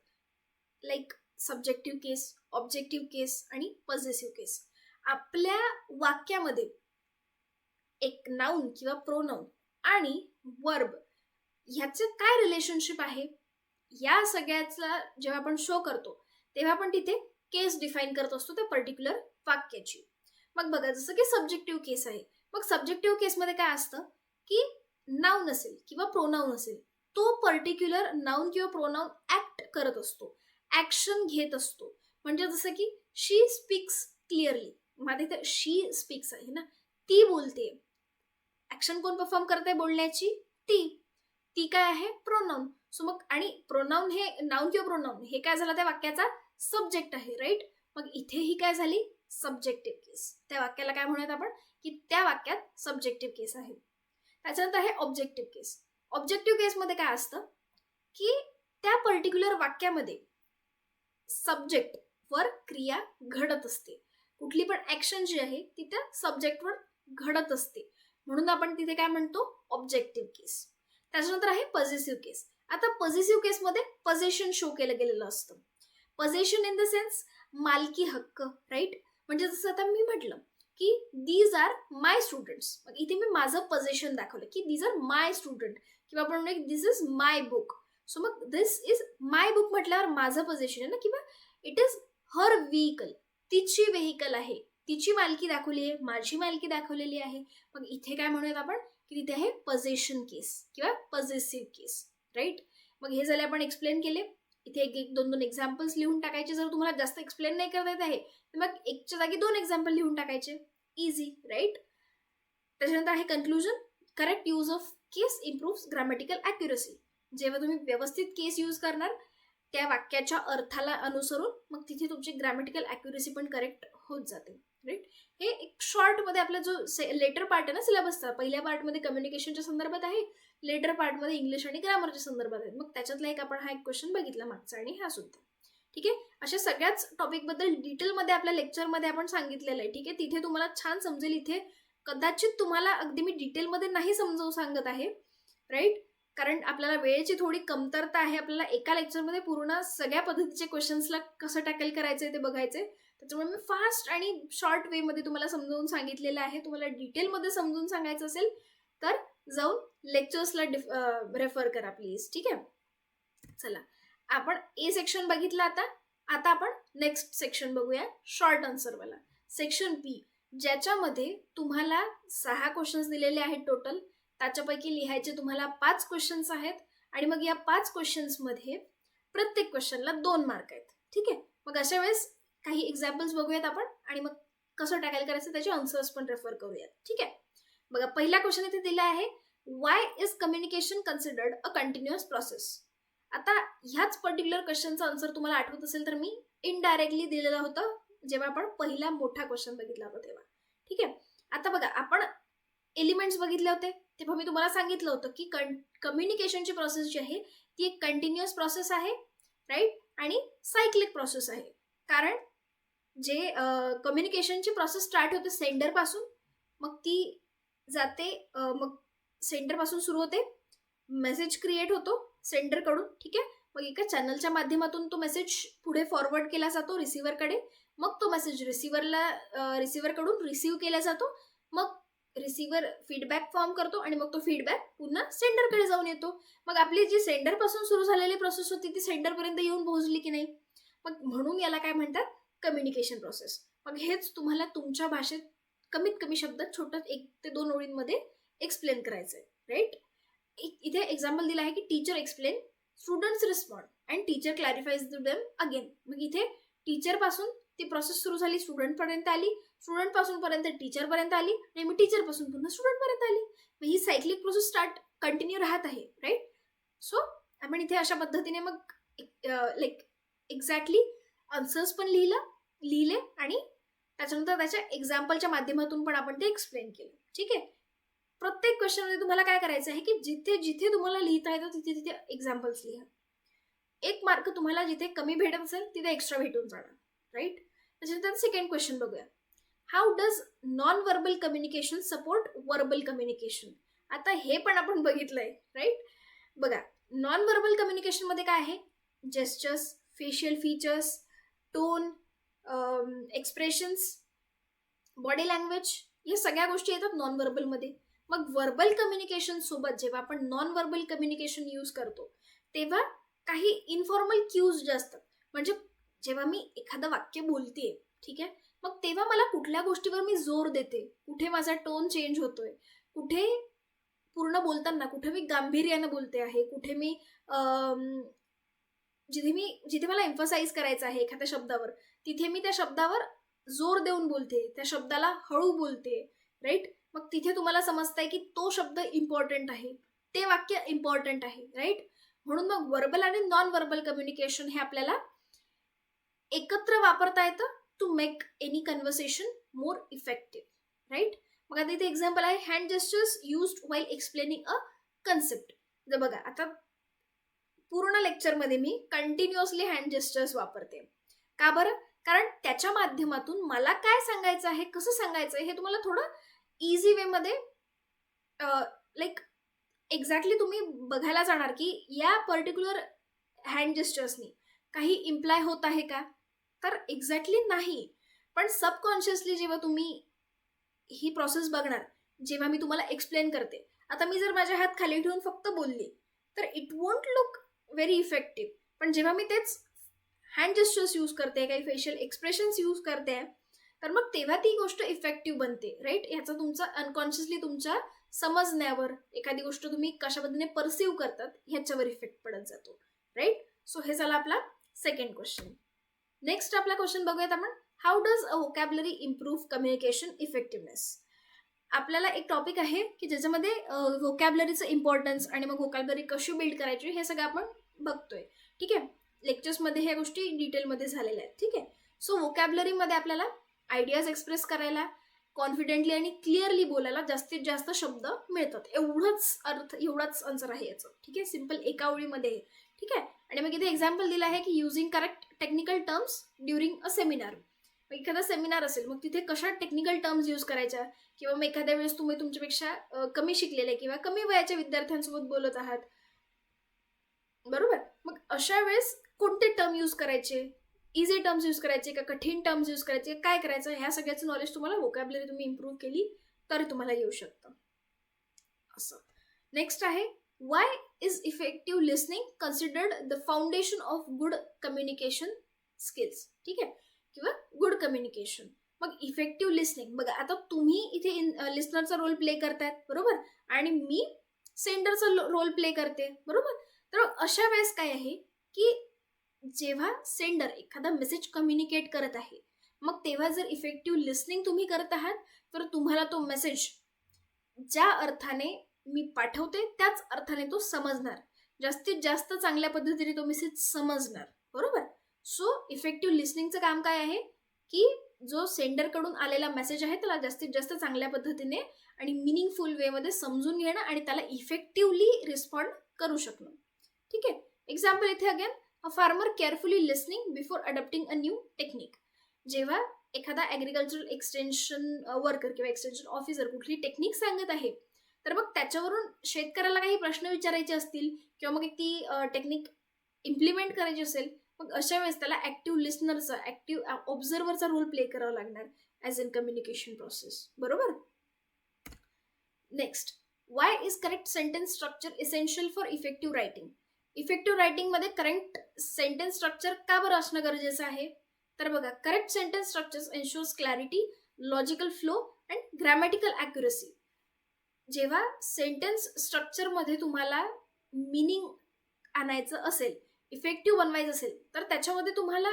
like subjective case, objective case आणि पॉझिटिव्ह केस. आपल्या वाक्यामध्ये एक नाउन किंवा प्रोनाउन आणि वर्ब ह्याचे काय रिलेशनशिप आहे, या सगळ्याचा जेव्हा आपण शो करतो तेव्हा आपण तिथे केस डिफाईन करत असतो त्या पर्टिक्युलर वाक्याची. मग बघा, जसं की सब्जेक्टिव्ह केस आहे, मग सब्जेक्टिव्ह केसमध्ये काय असतं की नाउन असेल किंवा प्रोनाउन असेल, तो पर्टिक्युलर नाउन किंवा प्रोनाउन ऍक्ट करत असतो, ऍक्शन घेत असतो. म्हणजे जसं की शी स्पीक्स क्लिअरली, माझे इथे शी स्पीक्स आहे ना, ती बोलते. ऍक्शन कोण परफॉर्म करते बोलण्याची? ती काय आहे? प्रोनाउन. सो मग आणि प्रोनाउन हे नाउन किंवा प्रोनाउन हे काय झालं त्या वाक्याचा सब्जेक्ट आहे, राईट. मग इथेही काय झाली? सब्जेक्टिव्ह केस. त्या वाक्याला काय म्हणूयात आपण की त्या वाक्यात सब्जेक्टिव्ह केस आहे. त्याच्यानंतर आहे ऑब्जेक्टिव्ह केस. ऑब्जेक्टिव्ह केसमध्ये काय असतं की त्या पर्टिक्युलर वाक्यामध्ये सब्जेक्ट वर क्रिया घडत असते, कुठली पण ऍक्शन जी आहे ती त्या सब्जेक्टवर घडत असते, म्हणून आपण तिथे काय म्हणतो? ऑब्जेक्टिव्ह केस. त्याच्यानंतर आहे पॉझिटिव्ह केस. आता पॉझिटिव्ह केसमध्ये पॉझेशन शो केलं गेलेलं असतं. पॉझेशन इन द सेन्स मालकी हक्क, राईट. म्हणजे जसं आता मी म्हटलं की दीज आर माय स्टुडंट्स, मग इथे मी माझं पॉझेशन दाखवलं की दीज आर माय स्टुडंट, किंवा आपण म्हणूया दिस इज माय बुक. सो मग दिस इज माय बुक म्हटल्यावर माझं पॉझेशन आहे ना, किंवा इट इज हर व्हेकल, तिची व्हेकल आहे, तिची मालकी दाखवली आहे, माझी मालकी दाखवलेली आहे. मग इथे काय म्हणूयात आपण की तिथे आहे पॉझेशन केस किंवा पॉझेसिव्ह केस, राईट. मग हे झाले आपण एक्सप्लेन केले. इथे एक 2-2 एक्झाम्पल्स लिहून टाकायचे. जर तुम्हाला जास्त एक्सप्लेन नाही करता येत आहे तर मग एकच्या जागी 2 एक्झाम्पल लिहून टाकायचे, इझी, राईट. त्याच्यानंतर आहे conclusion, correct use of case improves grammatical accuracy. जेव्हा तुम्ही व्यवस्थित केस यूज करणार त्या वाक्याच्या अर्थाला अनुसरून, मग तिथे तुमची ग्रामॅटिकल ॲक्युरसी पण करेक्ट होत जाते, राईट. हे एक शॉर्टमध्ये आपला जो लेटर पार्ट आहे ना सिलेबसचा, पहिल्या पार्टमध्ये कम्युनिकेशनच्या संदर्भात आहे, लेटर पार्टमध्ये इंग्लिश आणि ग्रामरच्या संदर्भात आहे. मग त्याच्यातला आपण हा एक क्वेश्चन बघितला मागचा आणि हा सुद्धा. ठीक आहे, अशा सगळ्याच टॉपिकबद्दल डिटेलमध्ये आपल्या लेक्चरमध्ये आपण सांगितलेलं आहे. ठीक आहे, तिथे तुम्हाला छान समजेल. इथे कदाचित तुम्हाला अगदी मी डिटेलमध्ये नाही समजावून सांगत आहे, राईट, कारण आपल्याला वेळेची थोडी कमतरता आहे. आपल्याला एका लेक्चरमध्ये पूर्ण सगळ्या पद्धतीचे क्वेश्चन्सला कसं टॅकल करायचंय ते बघायचंय. त्याच्यामुळे मी फास्ट आणि शॉर्ट वेमध्ये तुम्हाला समजावून सांगितलेलं आहे. तुम्हाला डिटेलमध्ये समजून सांगायचं असेल तर जाऊन लेक्चर्सला रेफर करा प्लीज. ठीक आहे, चला आपण ए सेक्शन बघितलं. आता आपण नेक्स्ट सेक्शन बघूया, शॉर्ट आन्सरवाला सेक्शन बी, ज्याच्यामध्ये तुम्हाला 6 क्वेश्चन्स दिलेले आहेत टोटल. त्याच्यापैकी लिहायचे तुम्हाला 5 क्वेश्चन्स आहेत आणि मग या 5 क्वेश्चन्समध्ये प्रत्येक क्वेश्चनला 2 मार्क आहेत. ठीक आहे, मग अशा वेळेस काही एक्झाम्पल्स बघूयात आपण आणि मग कसं टॅकल करायचं त्याचे आन्सर्स पण रेफर करूयात. ठीक आहे, बघा पहिला क्वेश्चन इथे दिला आहे, Y is communication considered a continuous process. आता ह्याच पर्टिक्युलर क्वेश्चनचा आन्सर तुम्हाला आठवत असेल तर मी इनडायरेक्टली दिलेला होता जेव्हा आपण पहिला मोठा क्वेश्चन बघितला होता तेव्हा. ठीक आहे, आता बघा आपण एलिमेंट्स बघितले होते तेव्हा मी तुम्हाला सांगितलं होतं की कम्युनिकेशनची प्रोसेस जी आहे ती एक कंटिन्युअस प्रोसेस आहे, राईट, आणि सायक्लिक प्रोसेस आहे. कारण जे कम्युनिकेशनची प्रोसेस स्टार्ट होते सेंडर पासून, मग ती जाते, मग सेंडर पासून सुरू होते, मेसेज क्रिएट होतो सेंडरकडून. ठीक आहे, मग एका चॅनलच्या माध्यमातून तो मेसेज पुढे फॉरवर्ड केला जातो रिसिव्हरकडे, मग तो मेसेज रिसिव्हरकडून रिसिव्ह केला जातो, मग रिसिव्हर फीडबॅक फॉर्म करतो आणि मग तो फीडबॅक पुन्हा सेंडरकडे जाऊन येतो. मग आपली जी सेंडर पासून सुरू झालेली प्रोसेस होती ती सेंडरपर्यंत येऊन पोहोचली की नाही, मग म्हणून याला काय म्हणतात, कम्युनिकेशन प्रोसेस. मग हेच तुम्हाला तुमच्या भाषेत कमीत कमी शब्दात छोट्या 1 ते 2 ओळींमध्ये एक्सप्लेन करायचंय, राईट. इथे एक्झाम्पल दिला आहे की teacher explain, students respond and teacher clarifies to them again. मग इथे टीचरपासून ती प्रोसेस सुरू झाली, स्टुडंटपर्यंत आली, स्टुडंटपासून पर्यंत टीचरपर्यंत आली आणि मग टीचरपासून पुन्हा स्टुडंटपर्यंत आली. मग ही सायक्लिक प्रोसेस कंटिन्यू राहत आहे, राईट. सो आपण इथे अशा पद्धतीने मग लाईक एक्झॅक्टली आन्सर्स पण लिहिले आणि त्याच्यानंतर त्याच्या एक्झाम्पलच्या माध्यमातून पण आपण ते एक्सप्लेन केलं. ठीक आहे. प्रत्येक क्वेश्चनमध्ये तुम्हाला काय करायचं आहे की जिथे जिथे तुम्हाला लिहिता येतं तिथे तिथे एक्झाम्पल्स लिहा. 1 मार्क तुम्हाला जिथे कमी भेटत असेल तिथे एक्स्ट्रा भेटून जाणार, राईट. त्याच्यानंतर सेकंड क्वेश्चन बघूया. How does non verbal communication support verbal communication. आता हे पण आपण बघितलंय, राईट. बघा, नॉन व्हर्बल कम्युनिकेशन मध्ये काय आहे, gestures, facial features, tone, expressions, body language, या सगळ्या गोष्टी येतात नॉन व्हर्बल मध्ये. मग व्हर्बल कम्युनिकेशन सोबत जेव्हा आपण नॉन व्हर्बल कम्युनिकेशन यूज करतो तेव्हा काही इन्फॉर्मल क्यूज जे असतात, म्हणजे जेव्हा मी एखादं वाक्य बोलतेय, ठीक आहे, मग तेव्हा मला कुठल्या गोष्टीवर मी जोर देते, कुठे माझा टोन चेंज होतोय, कुठे पूर्ण बोलताना कुठे मी गांभीर्यानं बोलते आहे, कुठे मी जिथे मला एम्फसाइज करायचं आहे एखाद्या शब्दावर तिथे मी त्या शब्दावर जोर देऊन बोलते, त्या शब्दाला हळू बोलते, राईट. मग तिथे तुम्हाला समजतंय की तो शब्द इम्पॉर्टंट आहे, ते वाक्य इम्पॉर्टंट आहे, राईट. म्हणून मग व्हर्बल आणि नॉन व्हर्बल कम्युनिकेशन हे आपल्याला एकत्र वापरता येतं to make any conversation more effective, right. मग आता इथे एक्झाम्पल आहे, hand gestures used while explaining a concept. जर बघा, आता पूर्ण लेक्चरमध्ये मी कंटिन्युअसली हँड जेस्चर्स वापरते. का बरं? कारण त्याच्या माध्यमातून मला काय सांगायचं आहे, कसं सांगायचं आहे हे तुम्हाला थोडं इझी वेमध्ये लाईक एक्झॅक्टली तुम्ही बघायला जाणार की या पर्टिक्युलर हँड जेस्चर्सनी काही इम्प्लाय होत आहे का, तर एक्झॅक्टली नाही. पण सबकॉन्शियसली जेव्हा तुम्ही ही प्रोसेस बघणार, जेव्हा मी तुम्हाला एक्सप्लेन करते, आता मी जर माझे हात खाली ठेवून फक्त बोलली तर it won't look very effective. पण जेव्हा मी तेच हँड जेस्चर्स यूज करते, काही फेशियल एक्सप्रेशन्स यूज करते, तर मग तेव्हा ती गोष्ट इफेक्टिव्ह बनते, राईट. याचा तुमचा अनकॉन्शियसली तुमच्या समजण्यावर, एखादी गोष्ट तुम्ही कशा पद्धतीने परसिव्ह करतात ह्याच्यावर इफेक्ट पडत जातो, राईट. सो हे झालं आपला सेकंड क्वेश्चन. नेक्स्ट आपला क्वेश्चन बघूयात आपण, how does a vocabulary improve communication effectiveness. आपल्याला एक टॉपिक आहे की ज्याच्यामध्ये व्होकॅब्युलरीचं इम्पॉर्टन्स आणि मग व्होकॅब्युलरी कशी बिल्ड करायची हे सगळं आपण बघतोय, ठीक आहे. लेक्चर्समध्ये ह्या गोष्टी डिटेलमध्ये झालेल्या आहेत, ठीक आहे. सो व्होकॅब्युलरीमध्ये आपल्याला आयडियाज एक्सप्रेस करायला, कॉन्फिडेंटली आणि क्लिअरली बोलायला जास्तीत जास्त शब्द मिळतात, एवढाच आन्सर आहे याचं, ठीक आहे. सिम्पल एका ओळीमध्ये, ठीक आहे. आणि मग इथे एक्झाम्पल दिलं आहे की using correct technical terms during a seminar. एखादा सेमिनार असेल मग तिथे कशा टेक्निकल टर्म्स यूज करायच्या, किंवा मग एखाद्या वेळेस तुम्ही तुमच्यापेक्षा कमी शिकलेले किंवा कमी वयाच्या विद्यार्थ्यांसोबत बोलत आहात, बरोबर. मग अशा वेळेस कोणते टर्म यूज करायचे, इझी टर्म्स यूज करायचे का कठीण टर्म्स यूज करायचे, काय करायचं, ह्या सगळ्याचं नॉलेज तुम्हाला व्होकॅब्युलरी तुम्ही इम्प्रूव्ह केली तर तुम्हाला येऊ शकतं असं. नेक्स्ट आहे, Y is effective listening considered the foundation of good communication skills, ठीक आहे, किंवा गुड कम्युनिकेशन. मग इफेक्टिव्ह लिसनिंग, बघा आता तुम्ही इथे लिस्नरचा रोल प्ले करतायत, बरोबर, आणि मी सेंडरचा रोल प्ले करते, बरोबर. तर अशा वेळेस काय आहे की जेव्हा सेंडर एखादा मेसेज कम्युनिकेट करत आहे, मग तेव्हा जर इफेक्टिव्ह लिसनिंग तुम्ही करत आहात तर तुम्हाला तो मेसेज ज्या अर्थाने मी पाठवते त्याच अर्थाने तो समजणार, जास्तीत जास्त चांगल्या पद्धतीने तो मेसेज समजणार, बरोबर. सो इफेक्टिव्ह लिसनिंगचं काम काय आहे की जो सेंडरकडून आलेला मेसेज आहे त्याला जास्तीत जास्त चांगल्या पद्धतीने आणि मिनिंगफुल वेमध्ये समजून घेणं आणि त्याला इफेक्टिव्हली रिस्पॉन्ड करू शकणं, ठीक आहे. एक्झाम्पल इथे again, a farmer carefully listening before adopting a new technique. जेव्हा एखादा ॲग्रिकल्चरल एक्सटेन्शन वर्कर किंवा एक्सटेन्शन ऑफिसर कुठली टेक्निक सांगत आहे तर मग त्याच्यावरून शेतकऱ्याला काही प्रश्न विचारायचे असतील किंवा मग ती टेक्निक इम्प्लिमेंट करायची असेल, मग अशा वेळेस त्याला ॲक्टिव्ह लिसनरचा, ॲक्टिव्ह ऑब्झर्वरचा रोल प्ले करावा लागणार ॲज इन कम्युनिकेशन प्रोसेस, बरोबर. Next, why is correct sentence structure essential for effective writing. Effective रायटिंगमध्ये करेक्ट सेंटेन्स स्ट्रक्चर का बरं असणं गरजेचं आहे, तर बघा, correct sentence structures ensures clarity, logical flow and grammatical accuracy. जेव्हा सेंटेन्स स्ट्रक्चरमध्ये तुम्हाला मिनिंग आणायचं असेल इफेक्टिव्ह बनवायचं असेल तर त्याच्यामध्ये तुम्हाला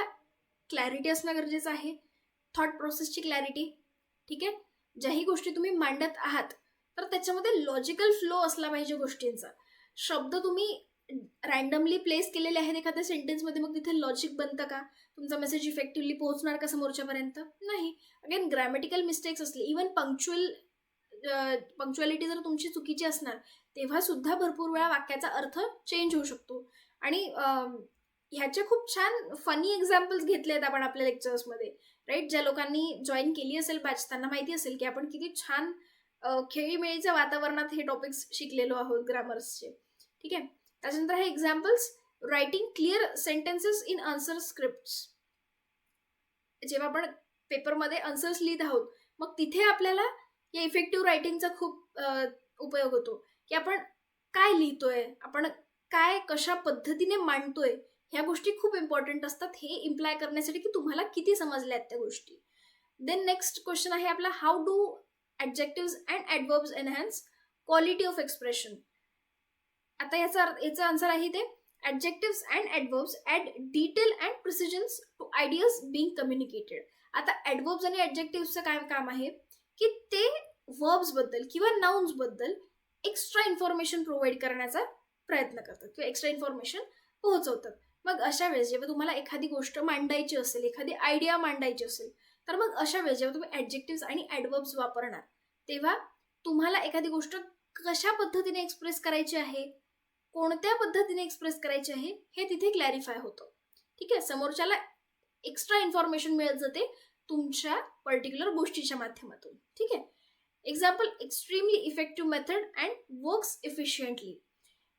क्लॅरिटी असणं गरजेचं आहे, थॉट प्रोसेसची क्लॅरिटी. ठीक आहे, ज्याही गोष्टी तुम्ही मांडत आहात तर त्याच्यामध्ये लॉजिकल फ्लो असला पाहिजे गोष्टींचा. शब्द तुम्ही रॅन्डमली प्लेस केलेले आहेत एखाद्या सेंटेन्समध्ये, मग तिथे लॉजिक बनतं का? तुमचा मेसेज इफेक्टिव्हली पोहोचणार का समोरच्यापर्यंत? नाही. अगेन ग्रॅमॅटिकल मिस्टेक्स असले, इवन पंक्च्युअलिटी जर तुमची चुकीची असणार तेव्हा सुद्धा भरपूर वेळा वाक्याचा अर्थ चेंज होऊ शकतो. आणि ह्याचे खूप छान फनी एक्झाम्पल्स घेतले आहेत आपण आपल्या लेक्चर्समध्ये, राईट. ज्या लोकांनी जॉईन केली असेल बॅच त्यांना माहिती असेल की आपण किती छान खेळीमेळीच्या वातावरणात हे टॉपिक्स शिकलेलो आहोत ग्रामर्सचे. ठीक आहे, त्याच्यानंतर हे examples. Writing clear sentences in answer scripts. जेव्हा आपण पेपरमध्ये आन्सर्स लिहित आहोत मग तिथे आपल्याला या इफेक्टिव्ह रायटिंगचा खूप उपयोग होतो, की आपण काय लिहितोय, आपण काय कशा पद्धतीने मांडतोय, ह्या गोष्टी खूप इम्पॉर्टंट असतात हे इम्प्लाय करण्यासाठी की तुम्हाला किती समजल्यात त्या गोष्टी. देन नेक्स्ट क्वेश्चन आहे आपला, how do adjectives and adverbs enhance quality of expression. आता याचा आन्सर आहे ते, adjectives and adverbs add detail and precisions to ideas being communicated. आता ॲडवर्ब्स आणि ॲडजेक्टिव्सचं काय काम आहे की ते वर्ब्सबद्दल किंवा नाउन्सबद्दल एक्स्ट्रा इन्फॉर्मेशन प्रोव्हाइड करण्याचा प्रयत्न करतात किंवा एक्स्ट्रा इन्फॉर्मेशन पोहोचवतात. मग अशा वेळेस जेव्हा तुम्हाला एखादी गोष्ट मांडायची असेल, एखादी आयडिया मांडायची असेल, तर मग अशा वेळेस जेव्हा तुम्ही ॲडजेक्टिव्स आणि ॲडवर्ब्स वापरणार तेव्हा तुम्हाला एखादी गोष्ट कशा पद्धतीने एक्सप्रेस करायची आहे, कोणत्या पद्धतीने एक्सप्रेस करायची आहे हे तिथे क्लॅरिफाय होतं. ठीक आहे, समोरच्याला एक्स्ट्रा इन्फॉर्मेशन मिळत जाते तुमच्या पर्टिक्युलर गोष्टीच्या माध्यमातून. ठीक आहे, example, extremely effective method and works efficiently.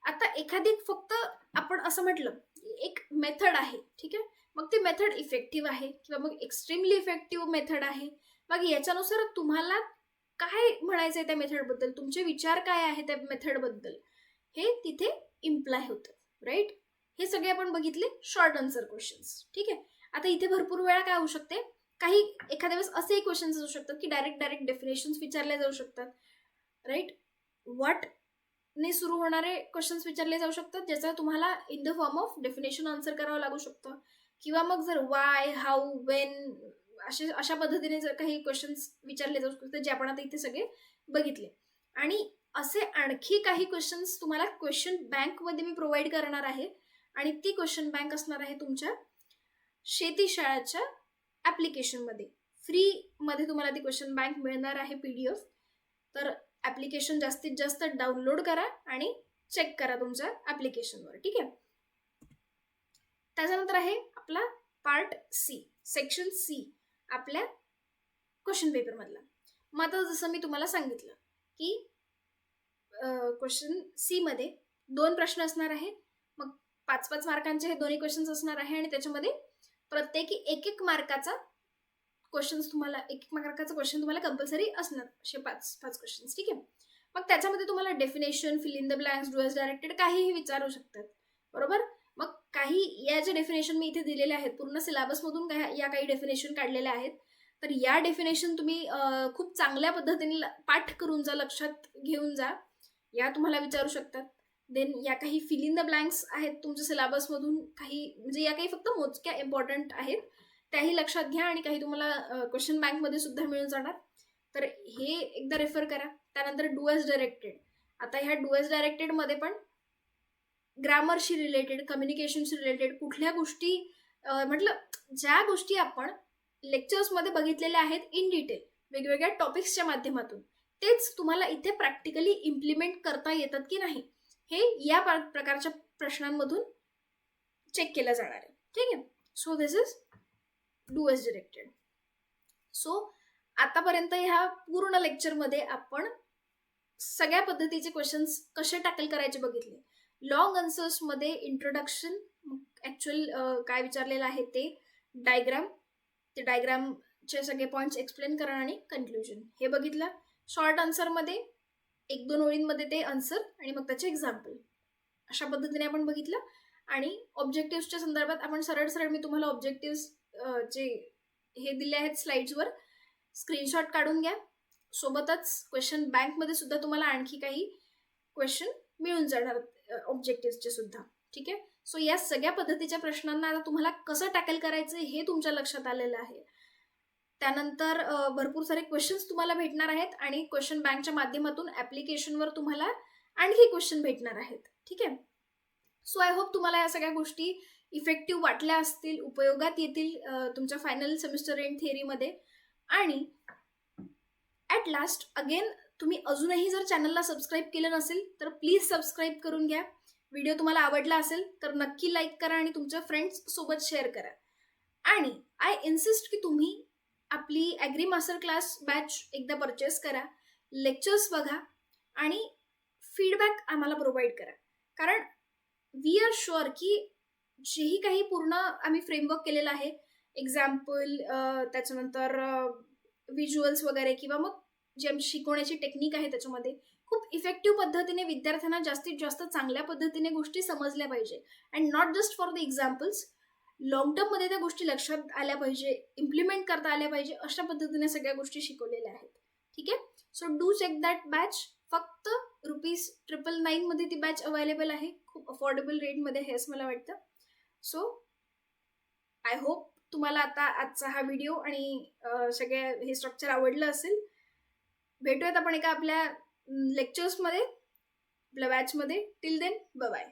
आता एखादी फक्त आपण असं म्हटलं एक मेथड आहे, ठीक आहे, मग ती मेथड इफेक्टिव्ह आहे किंवा मग एक्स्ट्रीमली इफेक्टिव्ह मेथड आहे, मग याच्यानुसार तुम्हाला काय म्हणायचं आहे त्या मेथडबद्दल, तुमचे विचार काय आहे त्या मेथडबद्दल, हे तिथे इम्प्लाय होतं, राईट. हे सगळे आपण बघितले शॉर्ट आन्सर क्वेश्चन्स. ठीक आहे, आता इथे भरपूर वेळा काय होऊ शकते, काही एखाद्या वेळेस असेही क्वेश्चन्स असू शकतात की डायरेक्ट डेफिनेशन्स विचारले जाऊ शकतात, राईट. व्हॉट ने सुरू होणारे क्वेश्चन्स विचारले जाऊ शकतात, ज्याचा तुम्हाला in the form of definition answer करावं लागू शकतं. किंवा मग जर वाय, हाऊ, वेन अशा पद्धतीने जर काही क्वेश्चन्स विचारले जाऊ शकतात, जे आपण आता इथे सगळे बघितले. आणि असे आणखी काही क्वेश्चन्स तुम्हाला क्वेश्चन बँकमध्ये मी प्रोव्हाइड करणार आहे, आणि ती क्वेश्चन बँक असणार आहे तुमच्या शेतीशाळाच्या ॲप्लिकेशनमध्ये. फ्रीमध्ये तुम्हाला ती क्वेश्चन बँक मिळणार आहे PDF. तर ॲप्लिकेशन जास्तीत जास्त डाउनलोड करा आणि चेक करा तुमच्या ॲप्लिकेशनवर. ठीक आहे, त्याच्यानंतर आहे आपला पार्ट सी, सेक्शन C आपल्या क्वेश्चन पेपरमधला. मग आता जसं मी तुम्हाला सांगितलं की क्वेश्चन C मध्ये 2 प्रश्न असणार आहे, मग 5-5 मार्कांचे हे दोन्ही क्वेश्चन्स असणार आहे, आणि त्याच्यामध्ये प्रत्येकी 1-1 मार्काचा क्वेश्चन तुम्हाला कंपल्सरी असणार, असे 5 क्वेश्चन्स. ठीक आहे, मग त्याच्यामध्ये तुम्हाला definition, fill in the blanks, do as directed काहीही विचारू शकतात, बरोबर. मग काही या ज्या डेफिनेशन मी इथे दिलेल्या आहेत, पूर्ण सिलेबसमधून या काही डेफिनेशन काढलेल्या आहेत, तर या डेफिनेशन तुम्ही खूप चांगल्या पद्धतीने पाठ करून जा, लक्षात घेऊन जा, या तुम्हाला विचारू शकतात. देन या काही फिल इन द ब्लँक्स आहेत तुमच्या सिलेबसमधून, काही म्हणजे या काही फक्त मोजक्या इम्पॉर्टंट आहेत, त्याही लक्षात घ्या, आणि काही तुम्हाला क्वेश्चन बँकमध्ये सुद्धा मिळून जाणार, तर हे एकदा रेफर करा. त्यानंतर डू एज डायरेक्टेड. आता ह्या डू एज डायरेक्टेडमध्ये पण ग्रामरशी रिलेटेड, कम्युनिकेशनशी रिलेटेड कुठल्या गोष्टी म्हटलं, ज्या गोष्टी आपण लेक्चर्समध्ये बघितलेल्या आहेत इन डिटेल वेगवेगळ्या टॉपिक्सच्या माध्यमातून, तेच तुम्हाला इथे प्रॅक्टिकली इम्प्लिमेंट करता येतात की नाही, हे या प्रकारच्या प्रश्नांमधून चेक केलं जाणार आहे. ठीक आहे, so this is do as directed. So आतापर्यंत ह्या पूर्ण लेक्चरमध्ये आपण सगळ्या पद्धतीचे क्वेश्चन्स कसे टॅकल करायचे बघितले. लॉंग आन्सर्समध्ये इंट्रोडक्शन, ॲक्च्युअल काय विचारलेलं आहे ते डायग्राम, ते डायग्रामचे सगळे पॉईंट्स एक्सप्लेन करा, आणि कन्क्ल्युजन हे बघितलं. शॉर्ट आन्सरमध्ये 1-2 ओळींमध्ये ते आन्सर आणि मग त्याचे एक्झाम्पल, अशा पद्धतीने आपण बघितलं. आणि ऑब्जेक्टिव्सच्या संदर्भात आपण सरळ मी तुम्हाला ऑब्जेक्टिव्स जे हे दिले आहेत स्लाइड्सवर, स्क्रीनशॉट काढून घ्या. सोबतच क्वेश्चन बँकमध्ये सुद्धा तुम्हाला आणखी काही क्वेश्चन मिळून जाणार ऑब्जेक्टिव्सचे सुद्धा. ठीक आहे, सो या सगळ्या पद्धतीच्या प्रश्नांना आता तुम्हाला कसं टॅकल करायचं हे तुमच्या लक्षात आलेलं आहे. त्यानंतर भरपूर सारे क्वेश्चन्स तुम्हाला भेटणार आहेत आणि क्वेश्चन बँकच्या माध्यमातून ॲप्लिकेशनवर तुम्हाला आणखी क्वेश्चन भेटणार आहेत. ठीक आहे. सो आय होप तुम्हाला या सगळ्या गोष्टी इफेक्टिव्ह वाटल्या असतील, उपयोगात येतील तुमच्या फायनल सेमिस्टर एंड थिअरीमध्ये. आणि ॲट लास्ट अगेन, तुम्ही अजूनही जर चॅनलला सबस्क्राईब केलं नसेल तर प्लीज सबस्क्राईब करून घ्या. व्हिडिओ तुम्हाला आवडला असेल तर नक्की लाईक करा आणि तुमच्या फ्रेंड्स सोबत शेअर करा. आणि आय इन्सिस्ट की तुम्ही आपली ॲग्री मास्टर क्लास बॅच एकदा परचेस करा, लेक्चर्स बघा आणि फीडबॅक आम्हाला प्रोव्हाइड करा. कारण वी आर शुअर की जेही काही पूर्ण आम्ही फ्रेमवर्क केलेलं आहे, एक्झाम्पल त्याच्यानंतर व्हिज्युअल्स वगैरे किंवा मग जे आमची शिकवण्याची टेक्निक आहे त्याच्यामध्ये खूप इफेक्टिव्ह पद्धतीने विद्यार्थ्यांना जास्तीत जास्त चांगल्या पद्धतीने गोष्टी समजल्या पाहिजे. And not just for the examples, long टर्ममध्ये त्या गोष्टी लक्षात आल्या पाहिजे, इम्प्लिमेंट करता आल्या पाहिजे, अशा पद्धतीने सगळ्या गोष्टी शिकवलेल्या आहेत. ठीक आहे. So do check that batch. फक्त ₹999 मध्ये ती बॅच अवेलेबल आहे. खूप अफोर्डेबल रेटमध्ये आहे असं मला वाटतं. सो आय होप तुम्हाला आता आजचा हा व्हिडिओ आणि सगळे हे स्ट्रक्चर आवडलं असेल. भेटूयात आपण एका आपल्या लेक्चर्समध्ये, आपल्या बॅचमध्ये. Till then, bye bye.